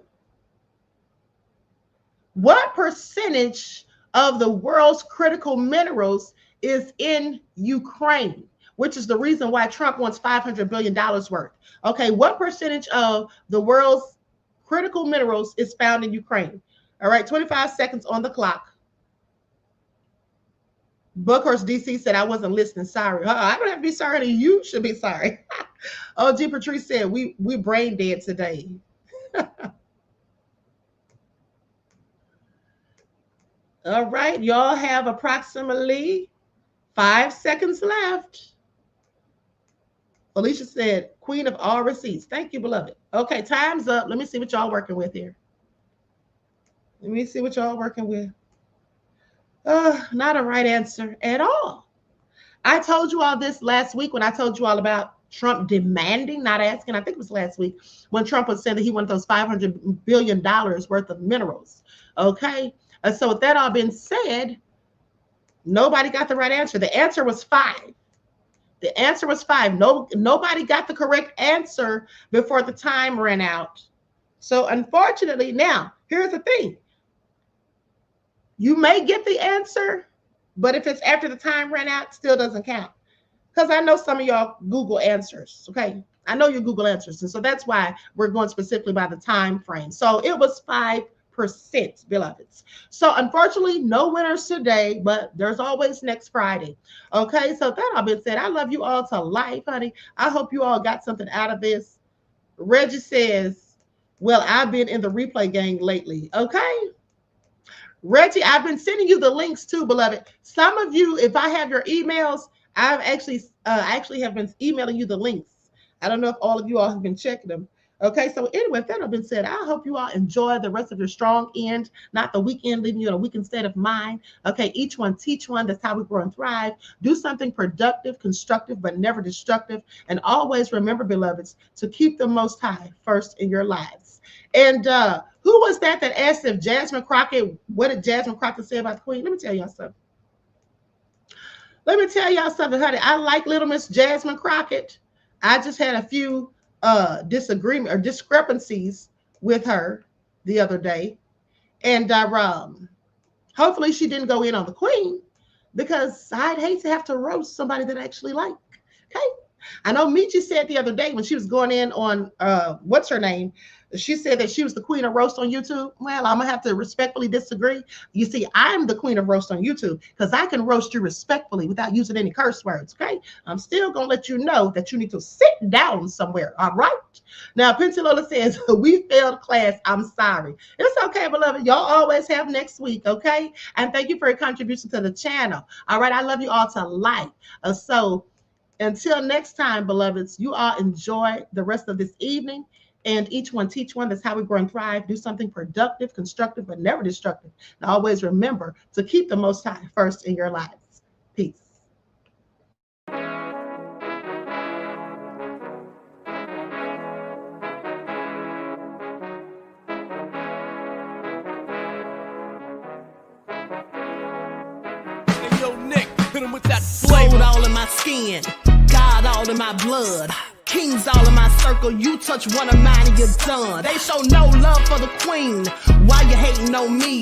Speaker 5: what percentage of the world's critical minerals is in Ukraine, which is the reason why Trump wants $500 billion worth? Okay, what percentage of the world's critical minerals is found in Ukraine? All right, 25 seconds on the clock. Bookhurst DC said, I wasn't listening. Sorry. I don't have to be sorry. You should be sorry. OG Patrice said, we brain dead today. All right. Y'all have approximately 5 seconds left. Alicia said, queen of all receipts. Thank you, beloved. Okay, time's up. Let me see what y'all working with here. Let me see what y'all working with. Not a right answer at all. I told you all this last week when I told you all about Trump demanding, not asking, I think it was last week, when Trump was saying that he wanted those $500 billion worth of minerals. Okay. So with that all being said, nobody got the right answer. The answer was 5. The answer was 5. Nobody got the correct answer before the time ran out. So unfortunately, now, here's the thing. You may get the answer, but if it's after the time ran out, it still doesn't count. Because I know some of y'all Google answers, okay? I know you Google answers. And so that's why we're going specifically by the time frame. So it was 5 100%, beloveds. So unfortunately, no winners today, but there's always next Friday. Okay, so that all being said, I love you all to life, honey. I hope you all got something out of this. Reggie says, well, I've been in the replay gang lately. Okay. Reggie, I've been sending you the links too, beloved. Some of you, if I have your emails, I've actually have been emailing you the links. I don't know if all of you all have been checking them. Okay, so anyway, that have been said, I hope you all enjoy the rest of your strong end, not the weekend, leaving you in a weakened state of mind. Okay, each one teach one. That's how we grow and thrive. Do something productive, constructive, but never destructive. And always remember, beloveds, to keep the Most High first in your lives. And who was that asked if Jasmine Crockett, what did Jasmine Crockett say about the Queen? Let me tell y'all something. Let me tell y'all something, honey. I like Little Miss Jasmine Crockett. I just had a few disagreement or discrepancies with her the other day, and hopefully she didn't go in on the Queen, because I'd hate to have to roast somebody that I actually like. Okay, I know Michi said the other day when she was going in on what's her name, she said that she was the queen of roast on YouTube. Well, I'm gonna have to respectfully disagree. You see, I'm the queen of roast on YouTube because I can roast you respectfully without using any curse words. Okay, I'm still gonna let you know that you need to sit down somewhere. All right. Now, Pensilola says we failed class. I'm sorry. It's okay, beloved. Y'all always have next week. Okay, and thank you for your contribution to the channel. All right, I love you all to life. So until next time, beloveds, you all enjoy the rest of this evening. And each one teach one. That's how we grow and thrive. Do something productive, constructive, but never destructive. And always remember to keep the Most High first in your lives. Peace.
Speaker 9: Hey, yo, Nick, hit him with that flavor. All in my skin, God all in my blood. Kings all in my circle, you touch one of mine and you're done. They show no love for the Queen, why you hating on me?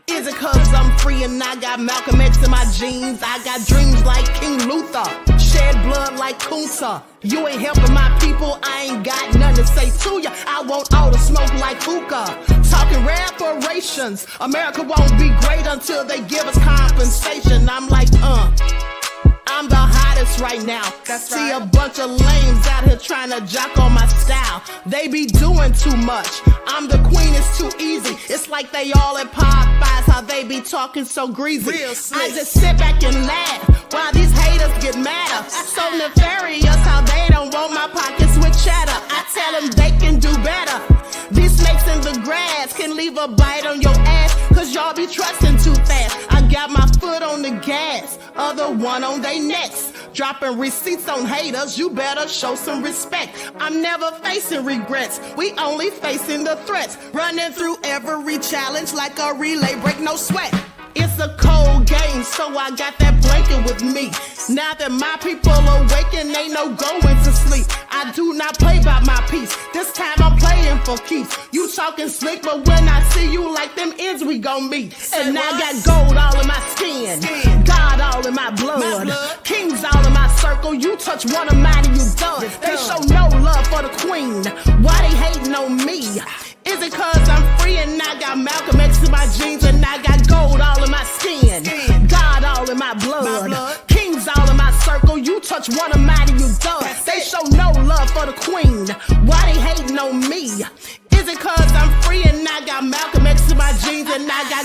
Speaker 9: Is it cause I'm free and I got Malcolm X in my jeans? I got dreams like King Luther, shed blood like Kunsa. You ain't helping my people, I ain't got nothing to say to ya. I want all the smoke like hookah. Talking reparations, America won't be great until they give us compensation. I'm like, I'm the hottest right now. See a bunch of lames out here trying to jock on my style. They be doing too much. I'm the queen, it's too easy. It's like they all at Popeyes, how they be talking so greasy. I just sit back and laugh while these haters get madder. So nefarious how they don't want my pockets with cheddar. I tell them they can do better. These snakes in the grass can leave a bite on your ass, cause y'all be trusting too fast. I got my foot on the gas, other one on they necks. Dropping receipts on haters, you better show some respect. I'm never facing regrets, we only facing the threats. Running through every challenge like a relay, break no sweat. It's a cold game, so I got that blanket with me. Now that my people awaken, ain't no going to sleep. I do not play by my piece, this time I'm playing for keeps. You talking slick, but when I see you like them ends, we gon' meet. And I got gold all in my skin, God all in my blood. Kings all in my circle, you touch one of mine and you done. They show no love for the Queen, why they hating on me? Is it cause I'm free and I got Malcolm X in my jeans and I got gold all in my skin, God all in my blood. Kings all in my circle, you touch one of mine and you done. They show no love for the Queen, why they hating on me? Is it cause I'm free and I got Malcolm X in my jeans and I got